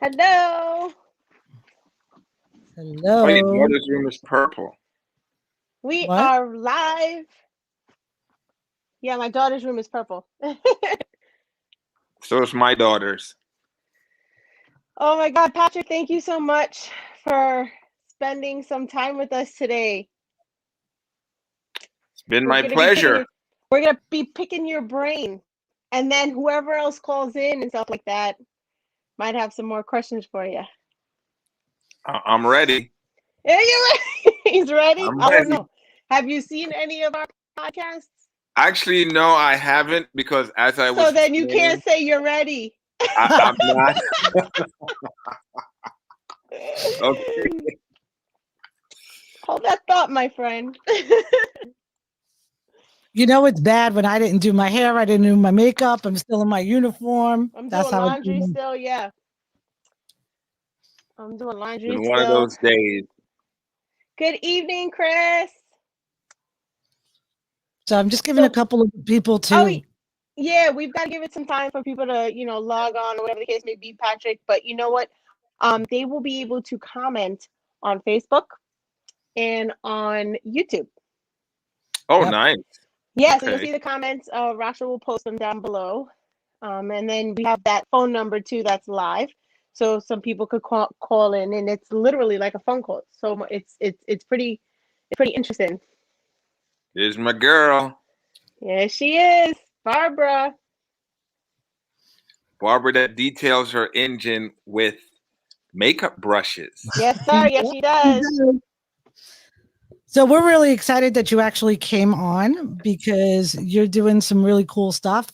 Hello. Oh, your Hello. daughter's room is purple. We What? are live. Yeah, my daughter's room is purple. So is my daughter's. Oh my God, Patrick, thank you so much for spending some time with us today. It's been We're my gonna be picking pleasure. your, we're gonna be picking your brain, and then whoever else calls in and stuff like that might have some more questions for you. I'm ready. Yeah, you're ready. He's ready. I'm I don't ready. know. Have you seen any of our podcasts? Actually, no, I haven't because as I So was then you can't explaining, say you're ready. I'm not. Okay. Hold that thought, my friend. You know it's bad when I didn't do my hair, I didn't do my makeup, I'm still in my uniform. I'm That's doing how it laundry still. Yeah, I'm doing laundry Been one of still. those days. Good evening, Chris. So I'm just giving a So, couple of people oh, to yeah, we've got to give it some time for people to, log on or whatever the case may be, Patrick. But you know what? They will be able to comment on Facebook and on YouTube. Oh, Yep. nice. Yeah, so you'll Okay. see the comments. Rasha will post them down below. And then we have that phone number too that's live. So some people could call in, and it's literally like a phone call. So it's pretty interesting. Here's my girl, Yeah, she is Barbara. Barbara, that details her engine with makeup brushes. Yes, sir. Yes, she does. So we're really excited that you actually came on because you're doing some really cool stuff.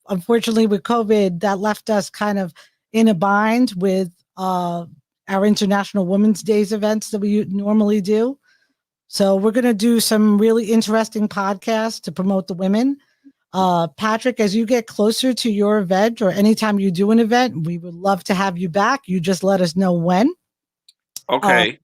Unfortunately, with COVID, that left us kind of in a bind with our International Women's Days events that we normally do. So we're going to do some really interesting podcasts to promote the women. Patrick, as you get closer to your event or anytime you do an event, we would love to have you back. You just let us know when. Okay.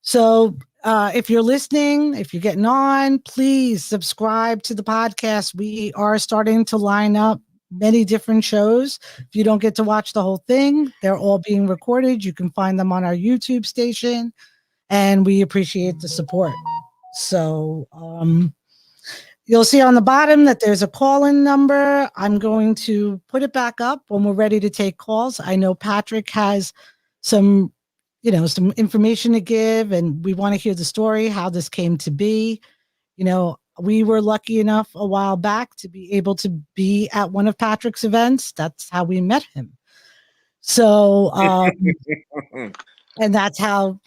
So if you're listening, if you're getting on, please subscribe to the podcast. We are starting to line up many different shows. If you don't get to watch the whole thing, they're all being recorded. You can find them on our YouTube station, and we appreciate the support. So you'll see on the bottom that there's a call-in number. I'm going to put it back up when we're ready to take calls. I know Patrick has some some information to give, and we want to hear the story, how this came to be. We were lucky enough a while back to be able to be at one of Patrick's events. That's how we met him. So, and that's how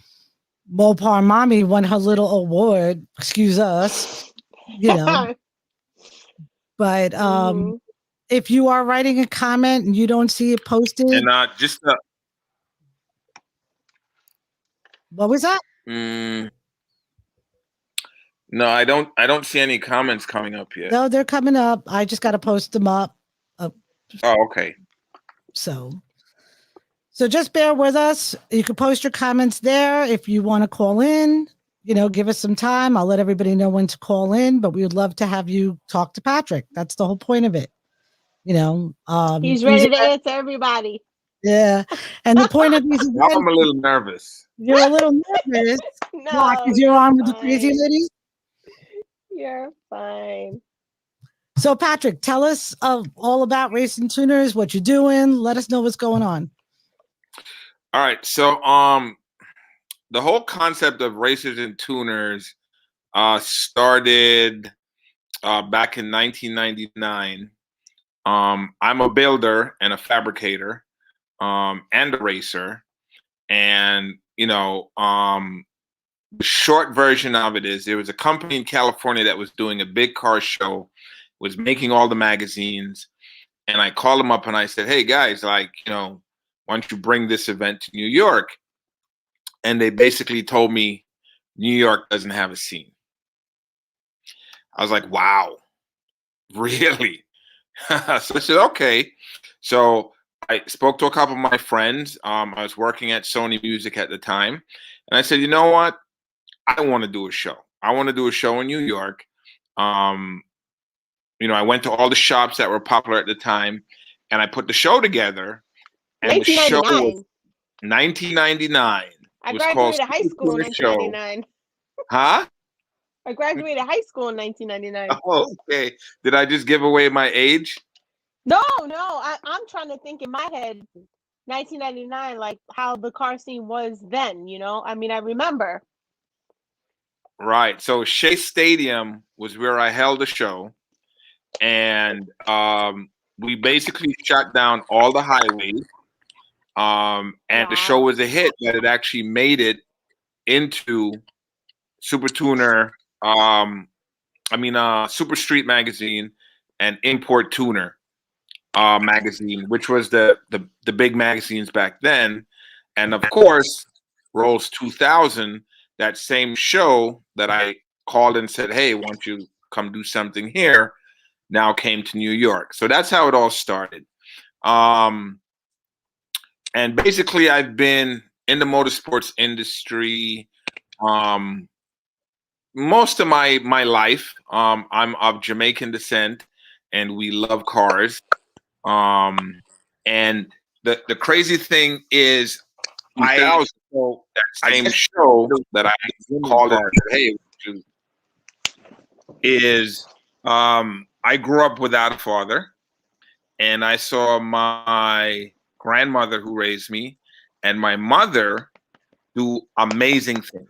Mopar Mommy won her little award. Excuse us, you know. But Mhm. if you are writing a comment and you don't see it posted, And just what was that? mm, no, I don't see any comments coming up yet. No, they're coming up. I just got to post them up. Oh, okay. So just bear with us. You can post your comments there if you want to call in. Give us some time. I'll let everybody know when to call in, but we would love to have you talk to Patrick. That's the whole point of it. He's These ready to answer everybody. yeah, and the point of these Now I'm events, a little nervous. you're a little nervous. Why? No, Because you're you're on with the crazy fine. ladies. You're fine. So, Patrick, tell us all about Racing Tuners, what you're doing. Let us know what's going on. All right. So, the whole concept of racers and tuners started back in 1999. I'm a builder and a fabricator and a racer. And, the short version of it is there was a company in California that was doing a big car show, was making all the magazines. And I called them up and I said, hey, guys, why don't you bring this event to New York? And they basically told me New York doesn't have a scene. I was like, wow, really? So I said, okay. So I spoke to a couple of my friends. I was working at Sony Music at the time. And I said, you know what? I want to do a show. I want to do a show in New York. I went to all the shops that were popular at the time and I put the show together. and the show was 1999. 1999. I It was called graduated high Super school in Tuner Show. 1999. Huh? I graduated high school in 1999. Oh, okay. Did I just give away my age? No, I'm trying to think in my head, 1999, like how the car scene was then. I mean, I remember. Right. So Shea Stadium was where I held the show, and we basically shut down all the highways. And the show Wow. was a hit that it actually made it into Super Tuner. Super Street Magazine and Import Tuner magazine, which was the big magazines back then. And of course, Rolls 2000, that same show that I called and said, hey, why don't you come do something here, now came to New York. So that's how it all started. And basically, I've been in the motorsports industry most of my life. I'm of Jamaican descent, and we love cars. And the crazy thing is, I that same show that I called it, hey, is I grew up without a father, and I saw my grandmother who raised me and my mother do amazing things.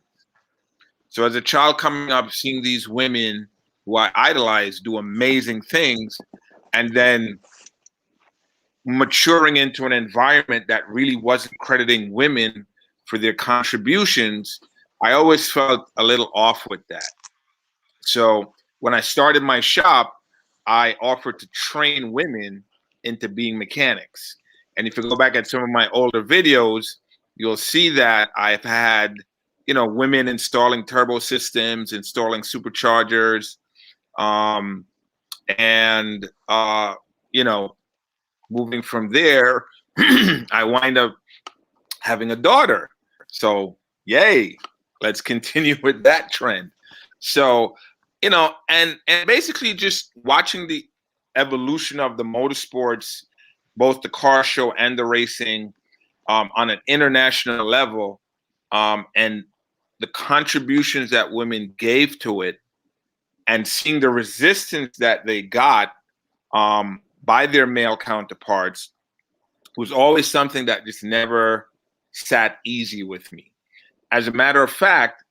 So as a child coming up, seeing these women who I idolize do amazing things, and then maturing into an environment that really wasn't crediting women for their contributions, I always felt a little off with that. So when I started my shop, I offered to train women into being mechanics. And if you go back at some of my older videos, you'll see that I've had, women installing turbo systems, installing superchargers, and moving from there, I wind up having a daughter. So yay, let's continue with that trend. So, and basically just watching the evolution of the motorsports, both the car show and the racing, on an international level, and the contributions that women gave to it, and seeing the resistance that they got by their male counterparts, was always something that just never sat easy with me. As a matter of fact,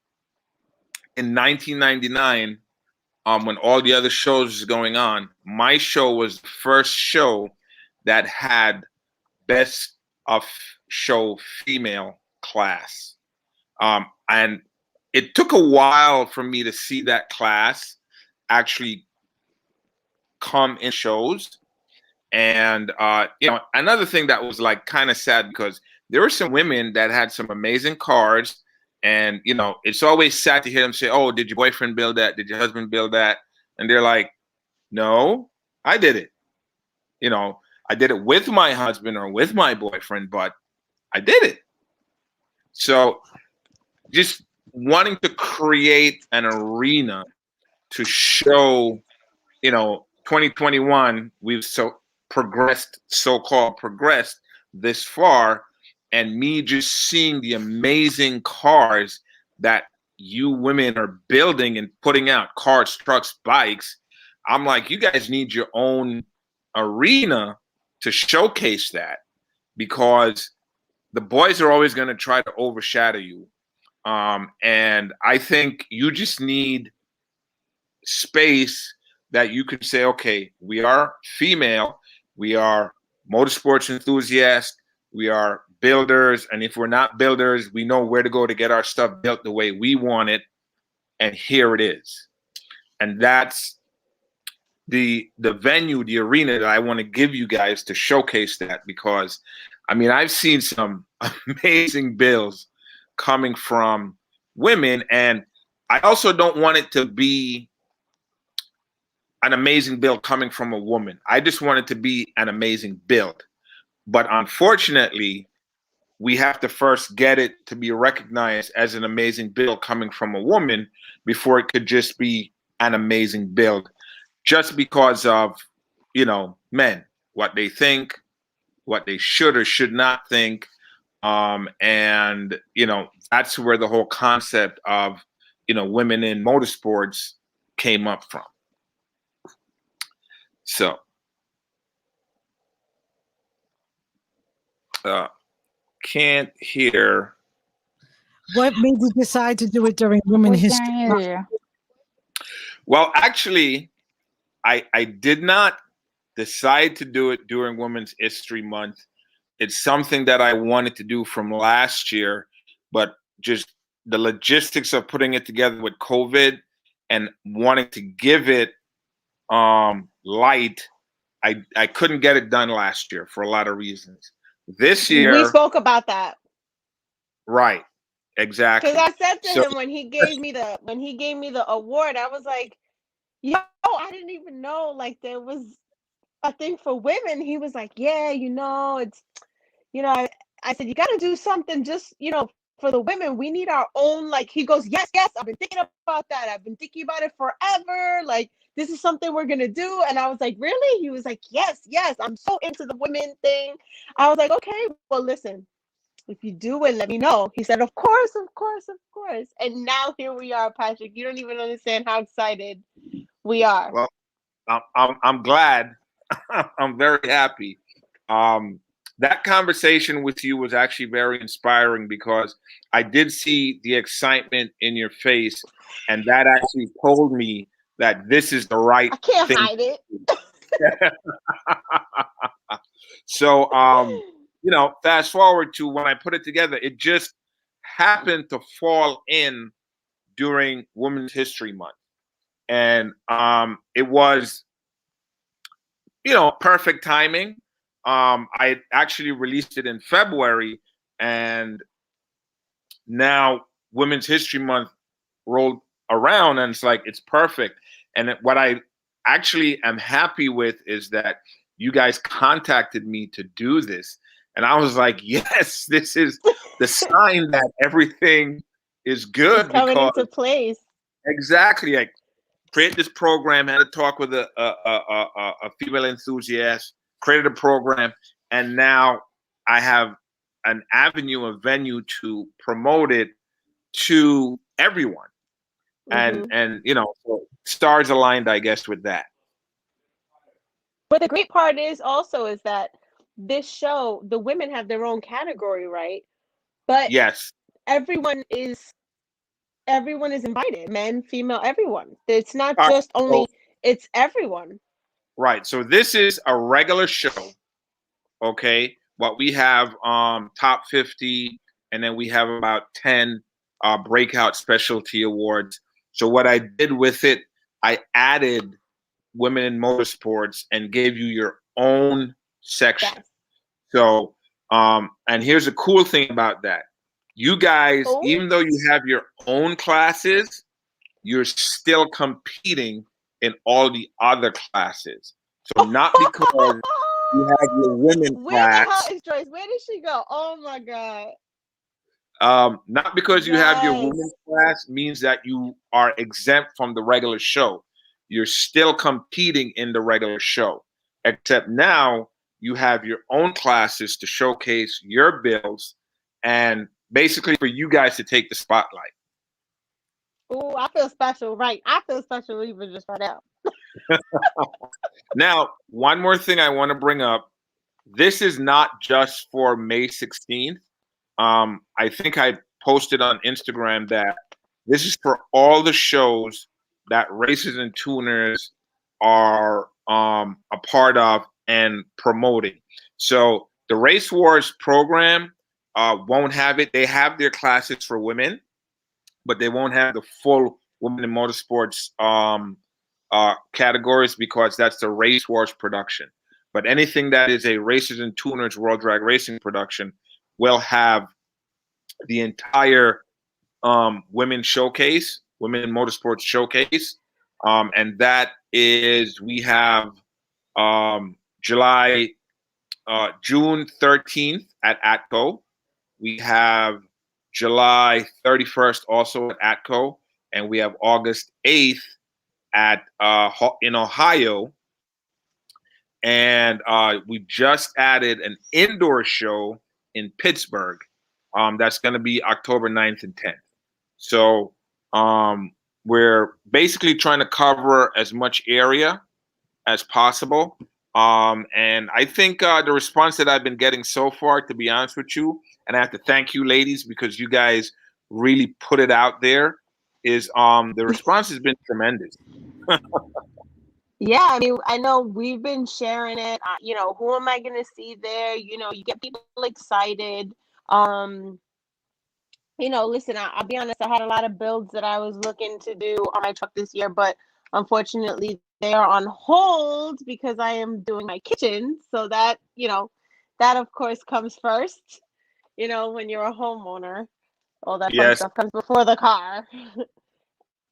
in 1999, when all the other shows was going on, my show was the first show that had best of show female class. And it took a while for me to see that class actually come in shows. And another thing that was like kind of sad, because there were some women that had some amazing cars, and it's always sad to hear them say, oh, did your boyfriend build that? Did your husband build that? And they're like, no, I did it. I did it with my husband or with my boyfriend, but I did it. So just wanting to create an arena to show, 2021, we've so-called progressed this far, and me just seeing the amazing cars that you women are building and putting out, cars, trucks, bikes. I'm like, you guys need your own arena to showcase that, because the boys are always going to try to overshadow you. And I think you just need space that you can say, okay, we are female, we are motorsports enthusiasts, we are builders, and if we're not builders, we know where to go to get our stuff built the way we want it, and here it is. And that's the venue, the arena that I want to give you guys to showcase that, because I've seen some amazing builds coming from women, and I also don't want it to be an amazing build coming from a woman. I just want it to be an amazing build. But unfortunately, we have to first get it to be recognized as an amazing build coming from a woman before it could just be an amazing build, just because of, men, what they think, what they should or should not think. And, that's where the whole concept of, women in motorsports came up from. So, can't hear. What made you decide to do it during Women's History Month? Well, actually, I did not decide to do it during Women's History Month. It's something that I wanted to do from last year, but just the logistics of putting it together with COVID and wanting to give it light, I couldn't get it done last year for a lot of reasons. This year, we spoke about that. Right. Exactly. Because I said to him when he gave me the award, I was like, yo, I didn't even know like there was a thing for women. He was like, yeah, it's I said, you gotta do something just, for the women. We need our own, like, he goes, yes, I've been thinking about that. I've been thinking about it forever. Like, this is something we're gonna do. And I was like, really? He was like, yes, I'm so into the women thing. I was like, okay, well, listen, if you do it, let me know. He said, of course. And now here we are, Patrick. You don't even understand how excited we are. Well, I'm glad. I'm very happy. That conversation with you was actually very inspiring because I did see the excitement in your face, and that actually told me that this is the right I can't thing. hide it. So, fast forward to when I put it together, it just happened to fall in during Women's History Month. And it was, perfect timing. I actually released it in February, and now Women's History Month rolled around, and it's like, it's perfect. And what I actually am happy with is that you guys contacted me to do this. And I was like, yes, this is the sign that everything is good. It's coming into place. Exactly. I created this program, had a talk with a female enthusiast, created a program, and now I have an avenue, a venue to promote it to everyone. Mm-hmm. And so stars aligned, I guess, with that. But the great part is that this show, the women have their own category, right? But yes, everyone is invited, men, female, everyone. It's not just only, it's everyone. Right. So this is a regular show. Okay. But we have top 50, and then we have about 10 breakout specialty awards. So what I did with it, I added Women in Motorsports and gave you your own section. Yes. So, and here's a cool thing about that. You guys, even though you have your own classes, you're still competing in all the other classes. So not because you have your women class. Where the hell is Joyce? Where did she go? Oh my God. Not because you have your women's class means that you are exempt from the regular show. You're still competing in the regular show, except now you have your own classes to showcase your builds and basically for you guys to take the spotlight. Oh, I feel special, right? I feel special even just right now. Now, one more thing I want to bring up. This is not just for May 16th. I think I posted on Instagram that this is for all the shows that Racers and Tuners are a part of and promoting. So the Race Wars program won't have it. They have their classes for women, but they won't have the full Women in Motorsports categories because that's the Race Wars production. But anything that is a Racers and Tuners World Drag Racing production will have the entire women showcase, Women in Motorsports showcase. And that is, we have June 13th at ATCO. We have July 31st also at ATCO. And we have August 8th at in Ohio. and we just added an indoor show in Pittsburgh. That's going to be October 9th and 10th. So we're basically trying to cover as much area as possible. And I think the response that I've been getting so far, to be honest with you, and I have to thank you ladies because you guys really put it out there, is the response has been tremendous. Yeah, I mean, I know we've been sharing it. You know, who am I going to see there? You know, you get people excited. Um, you know, listen, I'll be honest, I had a lot of builds that I was looking to do on my truck this year, but unfortunately they are on hold because I am doing my kitchen. So that, you know, that of course comes first, you know, when you're a homeowner, all that fun Yes. stuff comes before the car.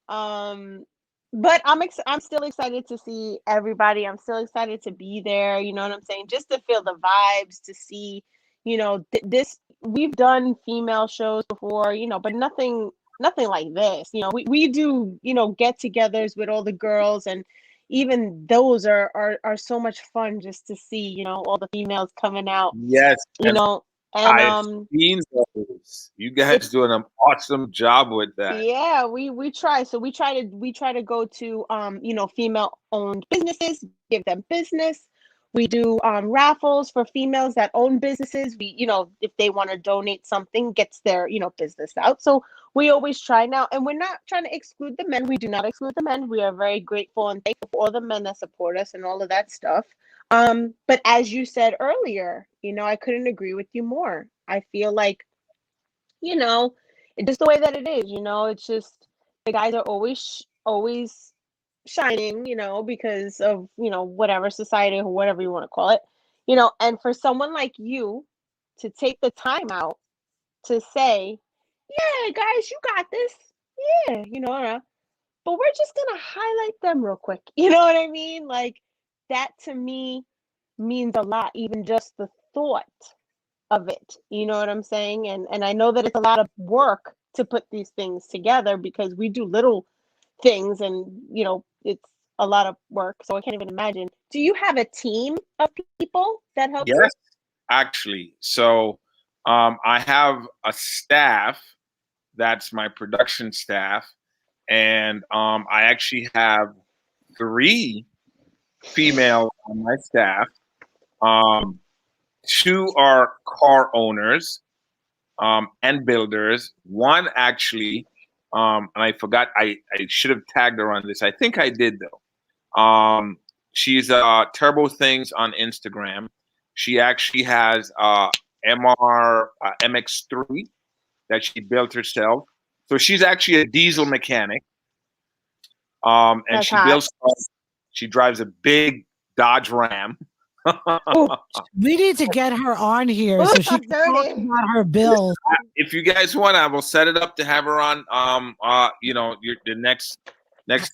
Um, but I'm still excited to see everybody. I'm still excited to be there. You know what I'm saying? Just to feel the vibes, to see, you know, this. We've done female shows before, you know, but nothing like this. You know, we do, you know, get-togethers with all the girls, and even those are so much fun just to see, you know, all the females coming out, Yes. you know, and I've seen those. You guys doing an awesome job with that. yeah, we try. So we try to go to you know, female owned businesses, give them business. We do raffles for females that own businesses. We, you know, if they want to donate something, gets their, you know, business out. So we always try now, and we're not trying to exclude the men. We do not exclude the men. We are very grateful and thankful for all the men that support us and all of that stuff. But as you said earlier, you know, I couldn't agree with you more. I feel like, you know, it's just the way that it is, you know, it's just the guys are always shining, you know, because of, you know, whatever society or whatever you want to call it, you know, and for someone like you to take the time out to say, yeah, guys, you got this. Yeah, you know, but we're just going to highlight them real quick. You know what I mean? Like, that to me means a lot, even just the thought of it. You know what I'm saying? And I know that it's a lot of work to put these things together because we do little things, and you know, it's a lot of work. So I can't even imagine. Do you have a team of people that help you? Yes, actually. So I have a staff that's my production staff, and I actually have 3 females on my staff. Um, 2 are car owners and builders. One actually, and I forgot, I should have tagged her on this. I think I did though. She's Turbo Things on Instagram. She actually has MR MX3 that she built herself. So she's actually a diesel mechanic. And That's she hot. builds cars. She drives a big Dodge Ram. We need to get her on here so she can talk about her build. If you guys want, I will set it up to have her on. You know, the next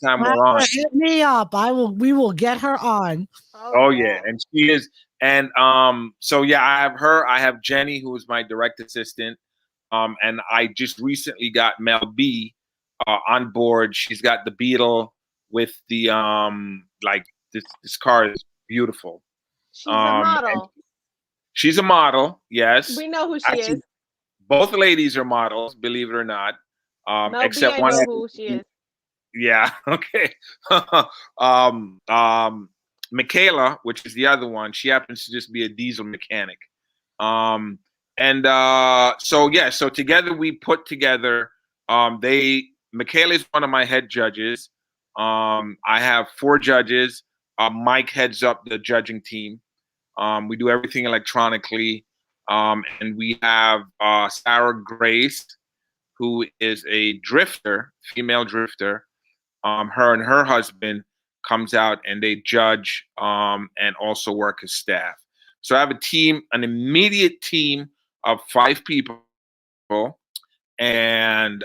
time we're on. Hit me up. We will get her on. Oh yeah, and she is, and so yeah, I have her. I have Jenny, who is my direct assistant. And I just recently got Mel B on board. She's got the Beetle with the like this car is beautiful. She's a model. She's a model, yes. We know who she is. Both ladies are models, believe it or not. Mel Except B, I one. know who she is. Yeah, okay. Michaela, which is the other one, she happens to just be a diesel mechanic. And so yeah, so together we put together. Michaela is one of my head judges. I have 4 judges. Mike heads up the judging team. We do everything electronically. And we have Sarah Grace, who is a drifter, female drifter. Her and her husband comes out and they judge and also work as staff. So I have a team, an immediate team of 5 people, and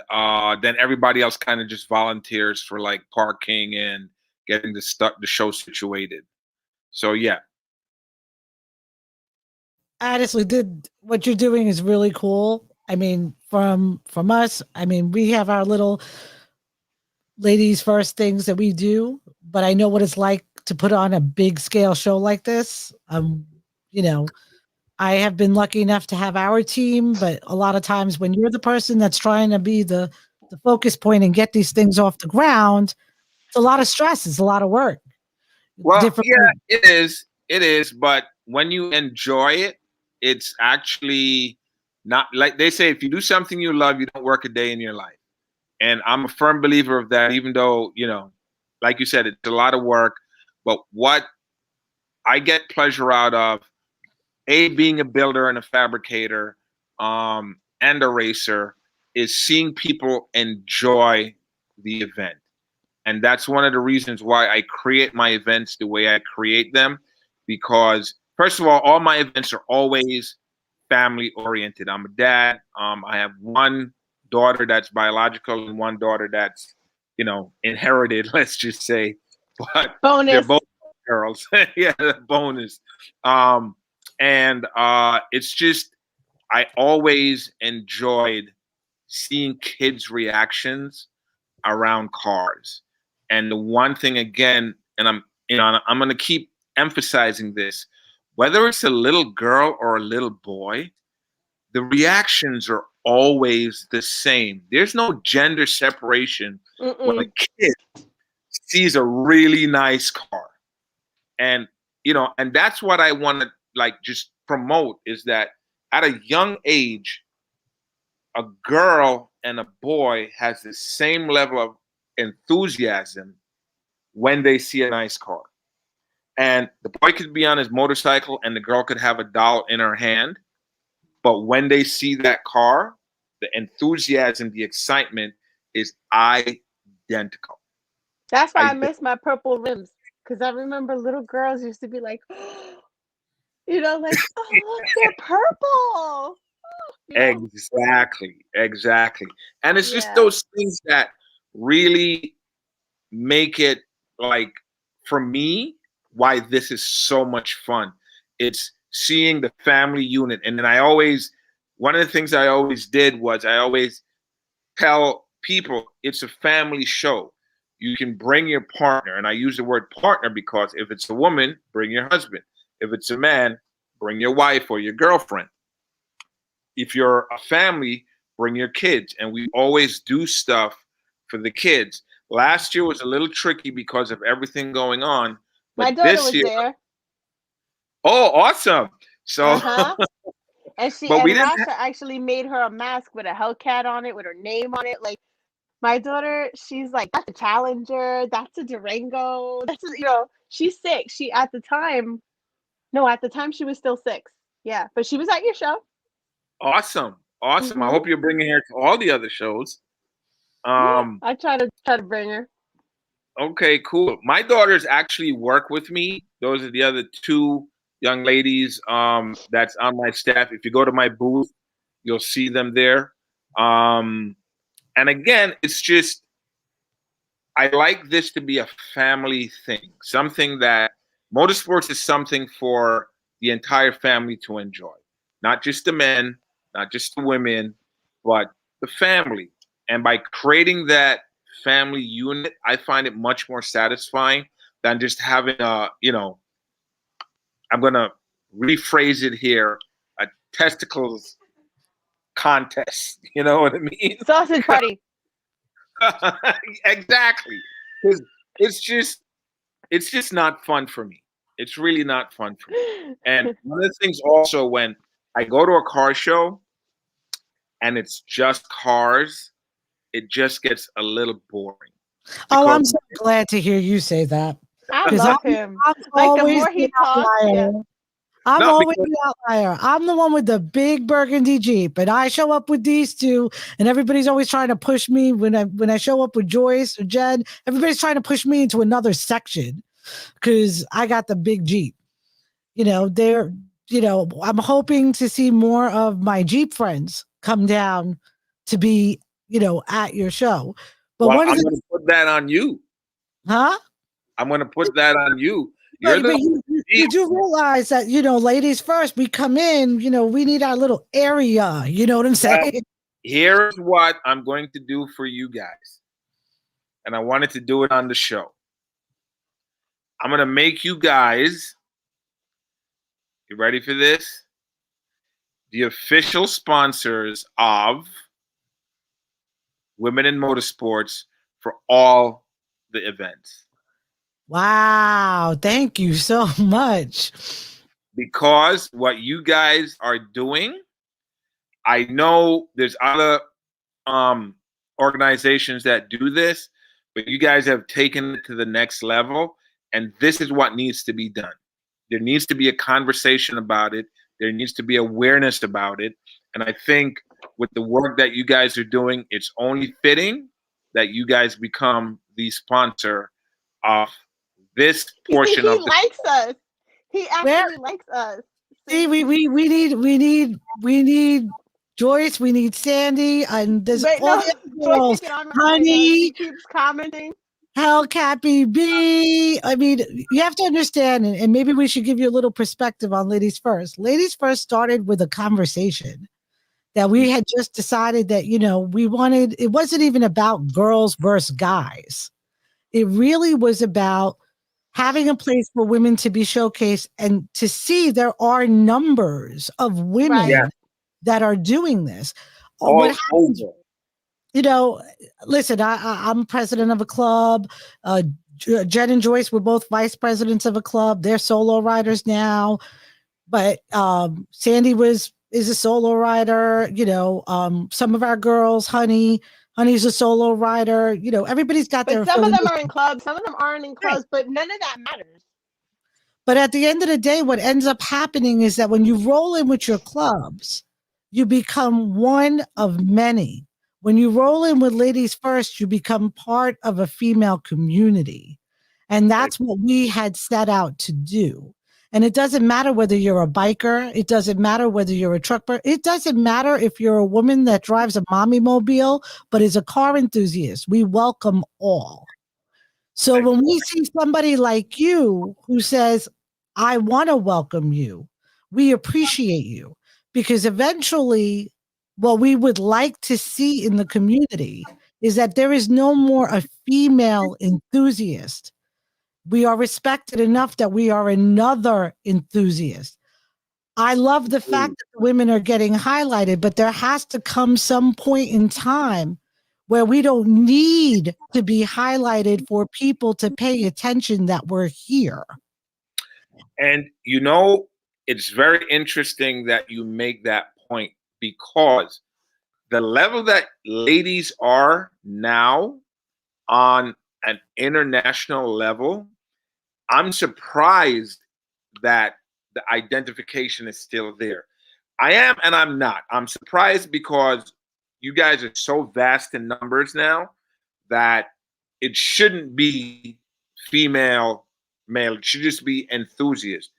then everybody else kind of just volunteers for like parking and getting the show situated. So yeah. Honestly, what you're doing is really cool. I mean, from us, I mean, we have our little ladies first things that we do. but I know what it's like to put on a big scale show like this. You know, I have been lucky enough to have our team, but a lot of times when you're the person that's trying to be the focus point and get these things off the ground, it's a lot of stress. It's a lot of work. Well, Different. yeah, it is. It is. But when you enjoy it, it's actually not like they say, if you do something you love, you don't work a day in your life. And I'm a firm believer of that, even though, like you said, it's a lot of work. But what I get pleasure out of, being a builder and a fabricator, and a racer, is seeing people enjoy the event. And that's one of the reasons why I create my events the way I create them. Because, first of all my events are always family oriented. I'm a dad. I have one daughter that's biological and one daughter that's, inherited, let's just say. But they're Bonus. both girls. Yeah, bonus. And it's just, I always enjoyed seeing kids' reactions around cars. And the one thing again, and I'm going to keep emphasizing this, whether it's a little girl or a little boy, the reactions are always the same. There's no gender separation when a kid sees a really nice car. And, and that's what I want to just promote, is that at a young age, a girl and a boy has the same level of enthusiasm when they see a nice car. And the boy could be on his motorcycle and the girl could have a doll in her hand. But when they see that car, the enthusiasm, the excitement is identical. That's why I miss my purple rims. Because I remember little girls used to be like, oh, look, they're purple. Exactly. And it's just those things that really make it, for me, why this is so much fun. It's seeing the family unit. And then one of the things I always did was I always tell people it's a family show. You can bring your partner. And I use the word partner because if it's a woman, bring your husband. If it's a man, bring your wife or your girlfriend. If you're a family, bring your kids. And we always do stuff for the kids. Last year was a little tricky because of everything going on. But my daughter this was year, there. Oh, awesome. So, and but we didn't Rasha actually made her a mask with a Hellcat on it, with her name on it. Like, my daughter, she's like, that's a Challenger, that's a Durango, she's 6. At the time she was still 6. Yeah, but she was at your show. Awesome. I hope you're bringing her to all the other shows. I try to bring her. Okay, cool. My daughters actually work with me. Those are the other 2 young ladies that's on my staff. If you go to my booth, you'll see them there. And again, it's just, I like this to be a family thing, something that motorsports is something for the entire family to enjoy, not just the men, not just the women, but the family. And by creating that family unit, I find it much more satisfying than just having I'm going to rephrase it here, a testicles contest. You know what I mean? Sausage party. Exactly. Because it's just not fun for me. It's really not fun for me. And one of the things also, when I go to a car show and it's just cars, it just gets a little boring. Oh, I'm so glad to hear you say that. I love him. I'm like, the more he talks, I'm always the outlier. I'm the one with the big burgundy Jeep, and I show up with these 2, and everybody's always trying to push me when I show up with Joyce or Jen. Everybody's trying to push me into another section because I got the big Jeep. I'm hoping to see more of my Jeep friends come down to be, at your show. But I'm going to put that on you. Huh? I'm going to put that on you. But you do realize that, ladies first, we come in, we need our little area. You know what I'm saying? Well, here's what I'm going to do for you guys. And I wanted to do it on the show. I'm going to make you guys, you ready for this? The official sponsors of Women in Motorsports for all the events. Wow. Thank you so much. Because what you guys are doing, I know there's other organizations that do this, but you guys have taken it to the next level, and this is what needs to be done. There needs to be a conversation about it. There needs to be awareness about it. And I think with the work that you guys are doing, it's only fitting that you guys become the sponsor of this portion He of the likes us. He Where- actually likes us. See, we need Joyce, we need Sandy, and there's Wait, all no, the Joyce other girls. can get on right now. Honey, She keeps commenting. Hell, Cappy B. I mean, you have to understand, and maybe we should give you a little perspective on Ladies First. Ladies First started with a conversation that we had just decided that, you know, we wanted, it wasn't even about girls versus guys. It really was about having a place for women to be showcased and to see there are numbers of women Right. Yeah. that are doing this. all What happens, over. you know, listen, I'm president of a club. Jen and Joyce were both vice presidents of a club. They're solo riders now. But Sandy is a solo rider. You know, some of our girls, Honey's a solo rider. You know, everybody's got their But some of them affiliation. are in clubs, some of them aren't in clubs, but none of that matters. But at the end of the day, what ends up happening is that when you roll in with your clubs, you become one of many. When you roll in with Ladies First, you become part of a female community. And that's what we had set out to do. And it doesn't matter whether you're a biker, it doesn't matter whether you're a trucker, it doesn't matter if you're a woman that drives a mommy mobile, but is a car enthusiast. We welcome all. So when we see somebody like you who says, I want to welcome you, we appreciate you, because eventually what we would like to see in the community is that there is no more a female enthusiast. We are respected enough that we are another enthusiast. I love the fact that the women are getting highlighted, but there has to come some point in time where we don't need to be highlighted for people to pay attention that we're here. And you know, it's very interesting that you make that point, because the level that ladies are now on an international level, I'm surprised that the identification is still there. I am and I'm not. I'm surprised because you guys are so vast in numbers now that it shouldn't be female, male. It should just be enthusiast.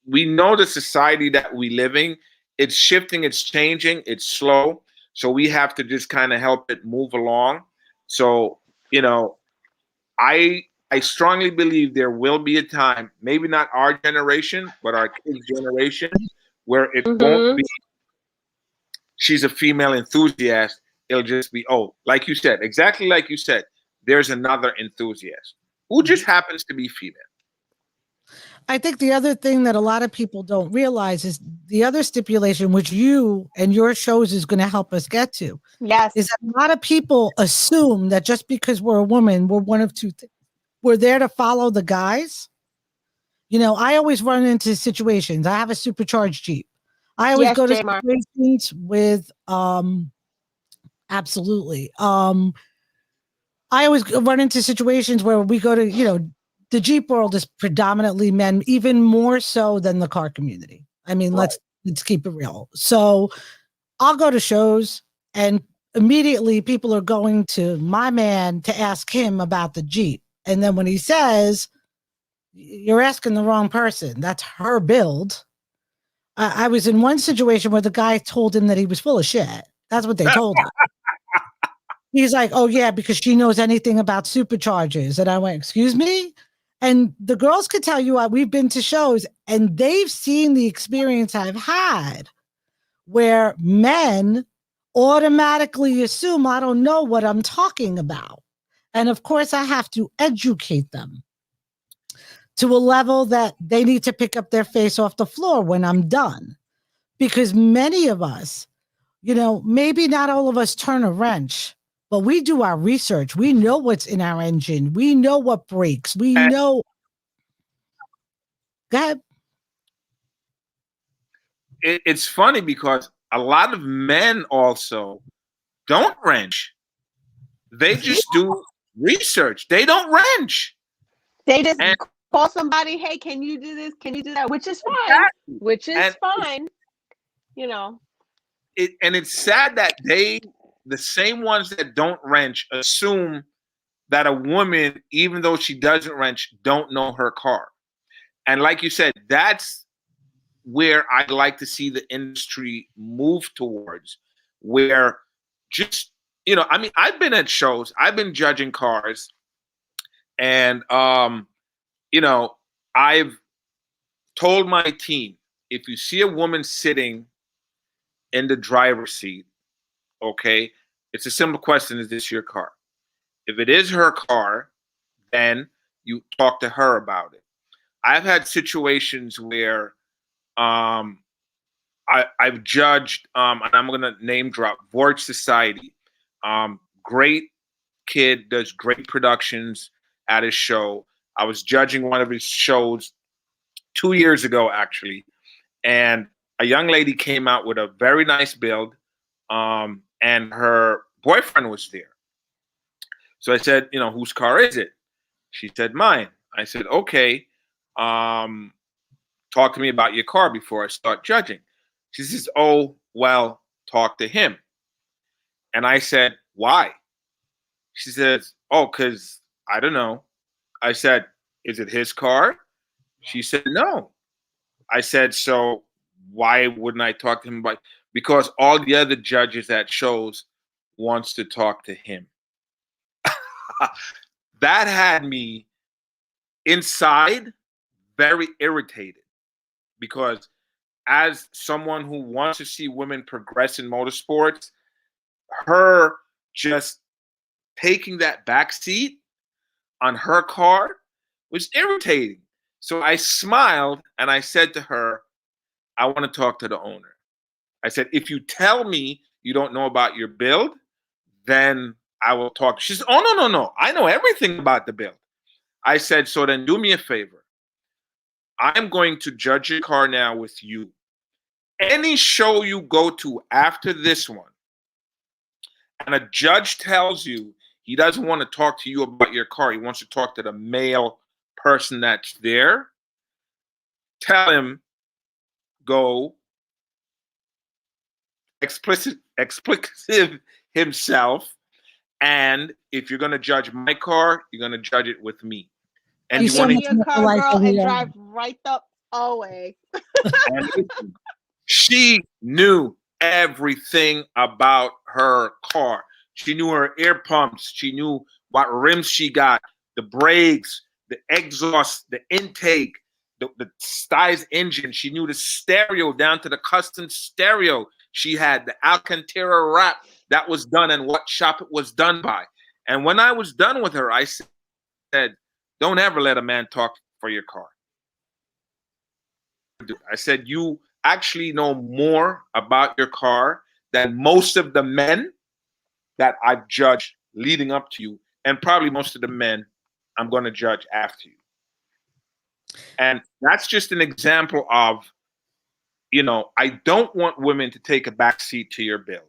We know the society that we live in, it's shifting, it's changing, it's slow. So we have to just kind of help it move along. So, you know, I strongly believe there will be a time, maybe not our generation, but our kids' generation, where it won't be she's a female enthusiast. It'll just be, oh, like you said, exactly like you said, there's another enthusiast who just happens to be female. I think the other thing that a lot of people don't realize is the other stipulation, which you and your shows is going to help us get to. Yes. Is that a lot of people assume that just because we're a woman, we're one of two things. We're there to follow the guys. You know, I always run into situations. I have a supercharged Jeep. I always go to situations with, absolutely. I always run into situations where we go to, you know, the Jeep world is predominantly men, even more so than the car community. I mean, let's keep it real. So I'll go to shows and immediately people are going to my man to ask him about the Jeep. And then when he says, you're asking the wrong person, that's her build. I was in one situation where the guy told him that he was full of shit. That's what they told him. He's like, oh yeah, because she knows anything about superchargers. And I went, excuse me? And the girls could tell you, we've been to shows and they've seen the experience I've had where men automatically assume I don't know what I'm talking about. And of course I have to educate them. to a level that they need to pick up their face off the floor when I'm done. Because many of us, maybe not all of us turn a wrench, but we do our research. We know what's in our engine. We know what breaks. We know. Go ahead. It's funny because a lot of men also don't wrench. They just do research. They don't wrench. They just call somebody, hey, can you do this? Can you do that? Which is fine. Exactly. Which is fine. It's sad that the same ones that don't wrench, assume that a woman, even though she doesn't wrench, don't know her car. And like you said, that's where I'd like to see the industry move towards, where just, I've been at shows, I've been judging cars, and, I've told my team, if you see a woman sitting in the driver's seat, okay, it's a simple question: is this your car? If it is her car, then you talk to her about it. I've had situations where I've judged, and I'm going to name drop, Vorch Society. Great kid, does great productions at his show. I was judging one of his shows 2 years ago, actually, and a young lady came out with a very nice build, and her boyfriend was there. So I said, whose car is it? She said, mine. I said, okay, talk to me about your car before I start judging. She says, oh, well, talk to him. And I said, why? She says, oh, because I don't know. I said, is it his car? She said, no. I said, so why wouldn't I talk to him about? Because all the other judges at shows wants to talk to him. That had me inside very irritated, because as someone who wants to see women progress in motorsports, her just taking that back seat on her car was irritating. So I smiled and I said to her, I want to talk to the owner. I said, if you tell me you don't know about your build, then I will talk. She said, oh, no. I know everything about the build. I said, so then do me a favor. I'm going to judge your car now with you. Any show you go to after this one, and a judge tells you he doesn't want to talk to you about your car, he wants to talk to the male person that's there, tell him, go explicit himself, and if you're going to judge my car, you're going to judge it with me. And you want to your car, girl, and drive right the way. She knew everything about her car. She knew her air pumps. She knew what rims she got, the brakes, the exhaust, the intake, the Styes engine. She knew the stereo down to the custom stereo. She had the Alcantara wrap that was done and what shop it was done by. And when I was done with her, I said, don't ever let a man talk for your car. I said, you actually know more about your car than most of the men that I've judged leading up to you, and probably most of the men I'm going to judge after you. And that's just an example of, I don't want women to take a back seat to your build.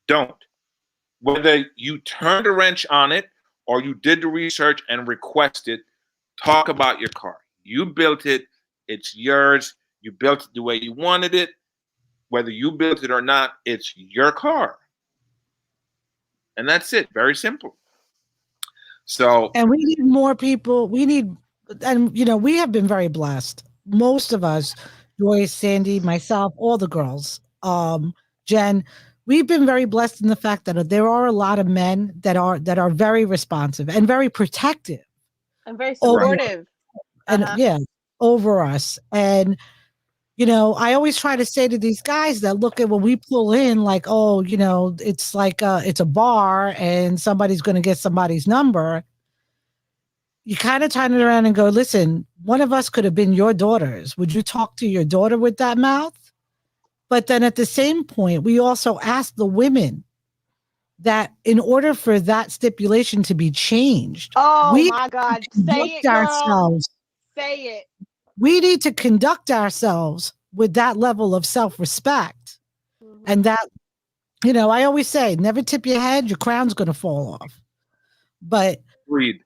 Don't. Whether you turned a wrench on it or you did the research and requested, talk about your car. You built it. It's yours. You built it the way you wanted it. Whether you built it or not, it's your car. And that's it. Very simple. So, and we need more people. We have been very blessed. Most of us, Joyce, Sandy, myself, all the girls, Jen, we've been very blessed in the fact that there are a lot of men that are very responsive and very protective and very supportive, over us. And I always try to say to these guys that look at when we pull in, like, oh, it's like it's a bar and somebody's going to get somebody's number. you kind of turn it around and go, listen, one of us could have been your daughters. Would you talk to your daughter with that mouth? But then at the same point, we also ask the women that in order for that stipulation to be changed, Oh we my God. Say conduct it, girl. ourselves. Say it. We need to conduct ourselves with that level of self-respect. And that, I always say, never tip your head, your crown's going to fall off. But, Agreed.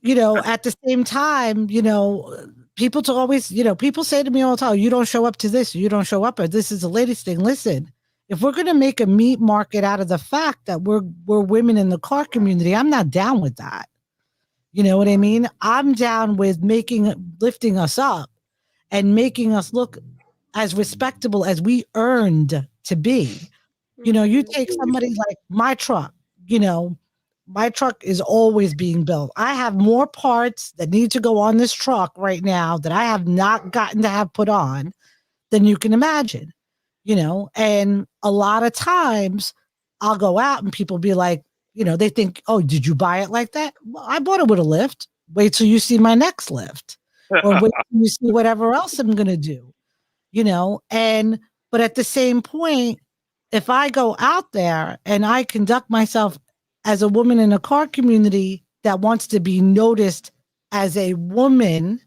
At the same time, people to always, people say to me all the time, you don't show up to this, you don't show up, or this is the latest thing. Listen, if we're going to make a meat market out of the fact that we're women in the car community, I'm not down with that. You know what I mean? I'm down with lifting us up and making us look as respectable as we earned to be. You take somebody like my truck, my truck is always being built. I have more parts that need to go on this truck right now that I have not gotten to have put on than you can imagine, and a lot of times I'll go out and people be like, they think, oh, did you buy it like that? Well, I bought it with a lift. Wait till you see my next lift or wait till you see whatever else I'm going to do, but at the same point, if I go out there and I conduct myself as a woman in a car community that wants to be noticed as a woman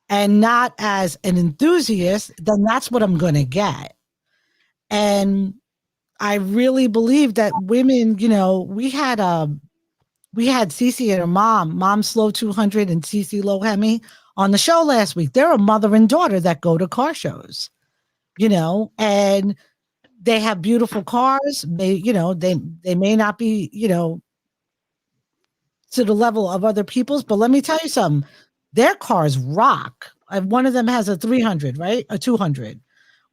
and not as an enthusiast, then that's what I'm going to get. And I really believe that women, we had Cece and her mom Slow 200 and Cece Low Hemi on the show last week. They're a mother and daughter that go to car shows, and they have beautiful cars. They may not be, to the level of other people's, but let me tell you something. Their cars rock. One of them has a 300, right? A 200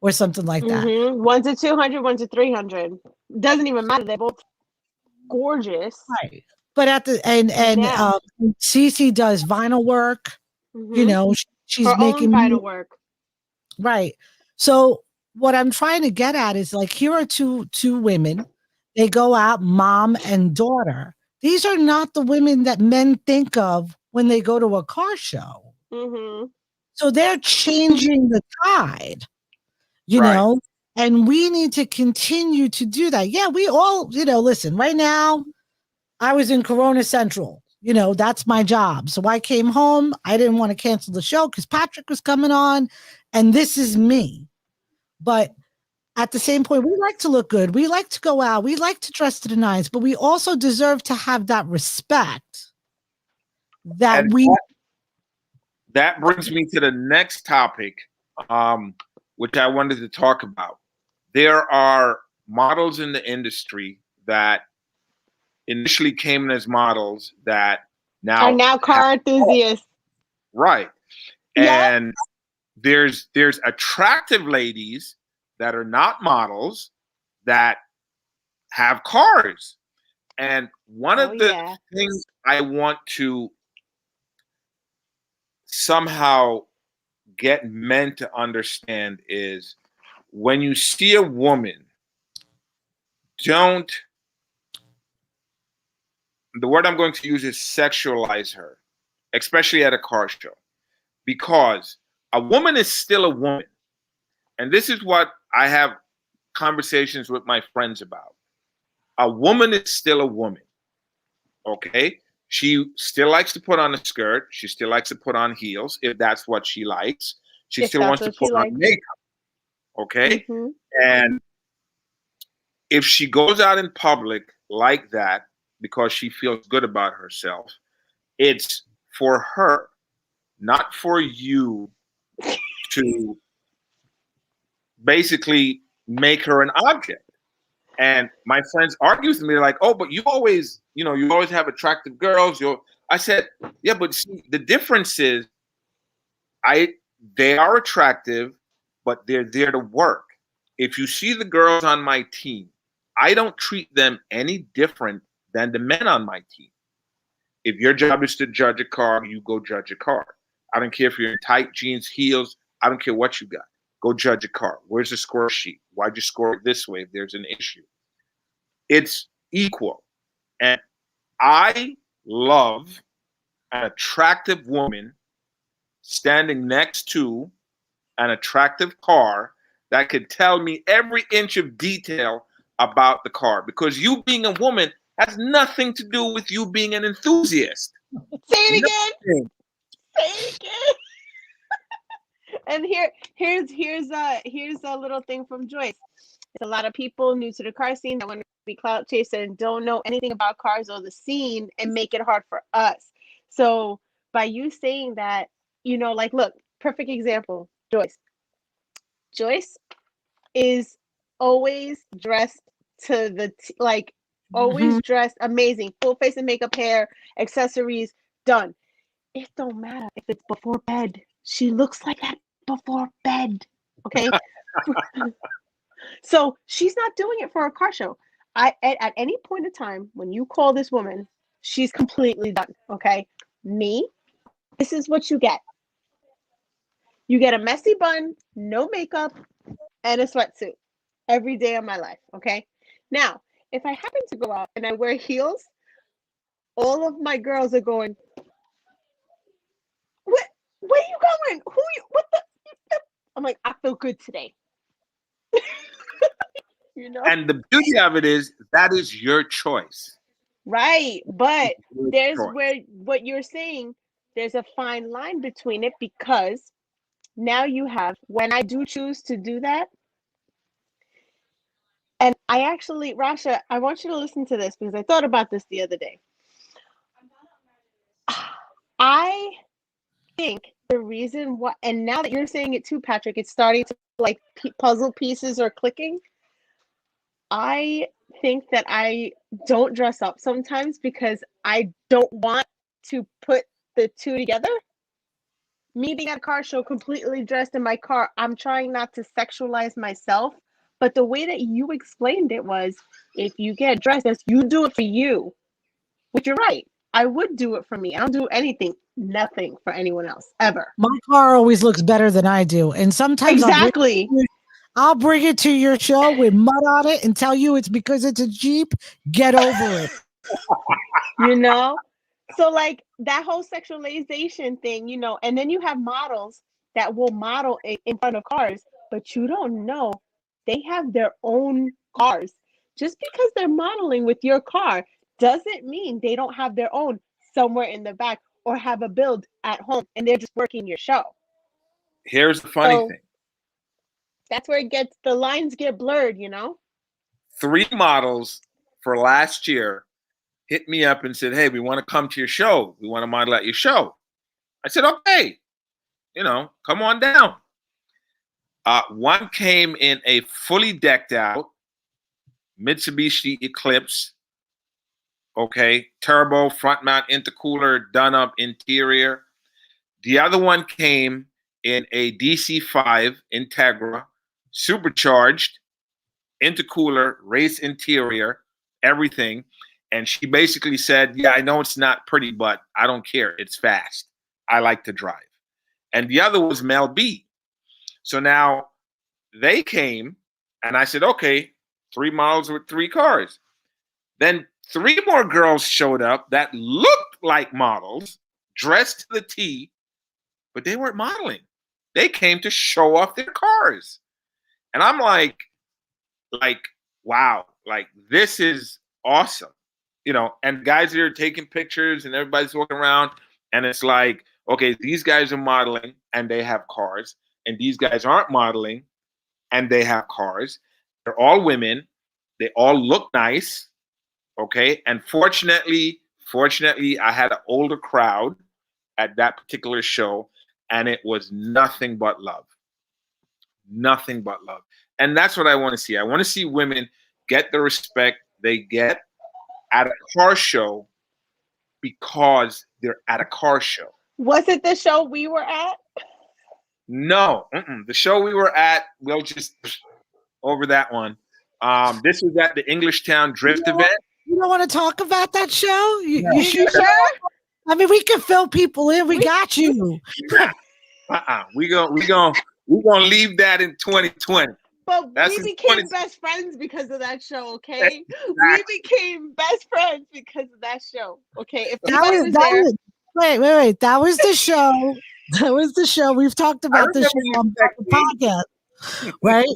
or something like that. One's a 200, one's a 300. Doesn't even matter. They're both gorgeous. Right. But Cece does vinyl work. She's her making own vinyl work. Right. So what I'm trying to get at is like, here are two women. They go out, mom and daughter. These are not the women that men think of when they go to a car show. So they're changing the tide, Right. and we need to continue to do that. Yeah, we all, listen, right now, I was in Corona Central. That's my job. So I came home. I didn't want to cancel the show because Patrick was coming on, and this is me. But at the same point, we like to look good. We like to go out. We like to dress to the nines, but we also deserve to have that respect that that brings me to the next topic, which I wanted to talk about. There are models in the industry that initially came in as models that are now car enthusiasts. Right. And there's attractive ladies that are not models that have cars. And one of the things I want to somehow get men to understand is when you see a woman, the word I'm going to use is sexualize her, especially at a car show, because a woman is still a woman. And this is what I have conversations with my friends about. A woman is still a woman. Okay? She still likes to put on a skirt. She still likes to put on heels if that's what she likes. She still wants to put on makeup. Okay? And if she goes out in public like that because she feels good about herself, it's for her, not for you to basically make her an object. And my friends argue with me, like, oh, but you always have attractive girls. I said, yeah, but see, the difference is they are attractive, but they're there to work. If you see the girls on my team, I don't treat them any different than the men on my team. If your job is to judge a car, you go judge a car. I don't care if you're in tight jeans, heels. I don't care what you got. Go judge a car. Where's the score sheet? Why'd you score it this way if there's an issue? It's equal. And I love an attractive woman standing next to an attractive car that could tell me every inch of detail about the car, because you being a woman has nothing to do with you being an enthusiast. Say it again. Nothing. Say it again. And here's a little thing from Joyce. There's a lot of people new to the car scene that want to be clout chaser and don't know anything about cars or the scene and make it hard for us. So by you saying that, like, look, perfect example, Joyce. Joyce is always dressed to the like, always dressed amazing, full face and makeup, hair, accessories, done. It don't matter if it's before bed. She looks like that before bed. Okay. So she's not doing it for a car show. At any point in time when you call this woman, she's completely done. Okay. Me, this is what you get. You get a messy bun, no makeup, and a sweatsuit every day of my life. Okay. Now, if I happen to go out and I wear heels, all of my girls are going, where you going? What the? I'm like, I feel good today. And the beauty of it is that is your choice. Right. But there's where what you're saying, there's a fine line between it, because now you have, when I do choose to do that, and I actually, Rasha, I want you to listen to this because I thought about this the other day. I think the reason why, and now that you're saying it too, Patrick, it's starting to like puzzle pieces are clicking. I think that I don't dress up sometimes because I don't want to put the two together. Me being at a car show completely dressed in my car, I'm trying not to sexualize myself. But the way that you explained it was, if you get dressed, you do it for you. Which you're right. I would do it for me. I don't do nothing for anyone else, ever. My car always looks better than I do. And sometimes exactly. I'll bring it to your show with mud on it and tell you it's because it's a Jeep. Get over it. So like that whole sexualization thing, and then you have models that will model in front of cars, but you don't know they have their own cars. Just because they're modeling with your car doesn't mean they don't have their own somewhere in the back or have a build at home and they're just working your show. Here's the funny thing. That's where the lines get blurred, 3 models for last year hit me up and said, hey, we want to come to your show. We want to model at your show. I said, okay, come on down. One came in a fully decked out Mitsubishi Eclipse, okay, turbo, front mount intercooler, done up interior. The other one came in a DC5 Integra, supercharged, intercooler, race interior, everything. And she basically said, yeah, I know it's not pretty, but I don't care. It's fast. I like to drive. And the other was Mel B. So now they came and I said, okay, 3 models with 3 cars. Then 3 more girls showed up that looked like models, dressed to the T, but they weren't modeling. They came to show off their cars. And I'm like, wow, like this is awesome. And guys are taking pictures and everybody's walking around and it's like, okay, these guys are modeling and they have cars, and these guys aren't modeling and they have cars. They're all women. They all look nice. Okay. And fortunately, I had an older crowd at that particular show, and it was nothing but love. Nothing but love. And that's what I want to see. I want to see women get the respect they get at a car show because they're at a car show. Was it the show we were at? No. The show we were at, we'll just over that one. This was at the Englishtown Drift event. You don't want to talk about that show? You sure? I mean, we can fill people in. We got you. We're gonna leave that in 2020. But we became best friends because of that show, okay? Exactly. We became best friends because of that show, okay? If that Wait. That was the show. That was the show. We've talked I about the remember show you on the texted podcast, right?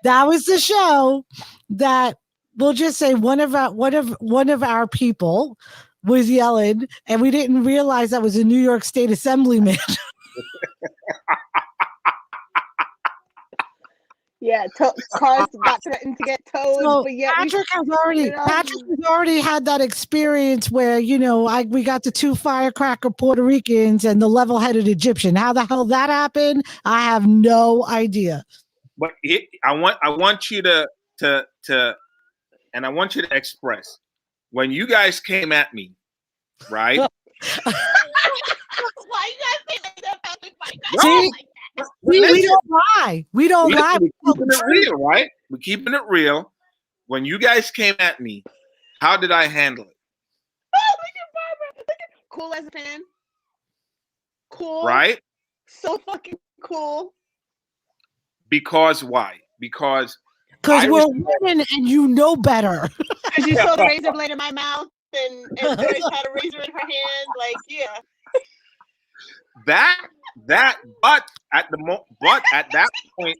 That was the show that we'll just say one of our people was yelling, and we didn't realize that was a New York State Assemblyman. Yeah, cars got threatened to get towed, So but yet Patrick has already had that experience where we got the two firecracker Puerto Ricans and the level-headed Egyptian. How the hell that happened? I have no idea. But I want you to and I want you to express when you guys came at me, right? Why you guys say that, Patrick? Why you guys See? say like that? We don't lie. We don't lie. We're keeping it real, right? We're keeping it real. When you guys came at me, how did I handle it? Oh, look at Barbara. Look at cool as a fan. Cool. Right? So fucking cool. Because why? Because we're women and you know better. Because you saw the razor blade in my mouth and Joyce had a razor in her hand. Like, yeah. But at that point,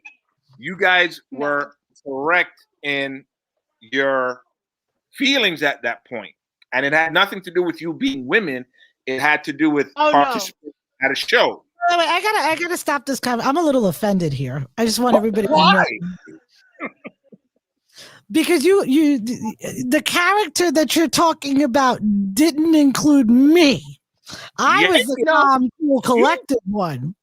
you guys were correct in your feelings at that point, and it had nothing to do with you being women. It had to do with participating at a show. Wait, I gotta stop this comment. I'm a little offended here. I just want everybody to Why? know. Because the character that you're talking about didn't include me. I was the calm, cool, collected one.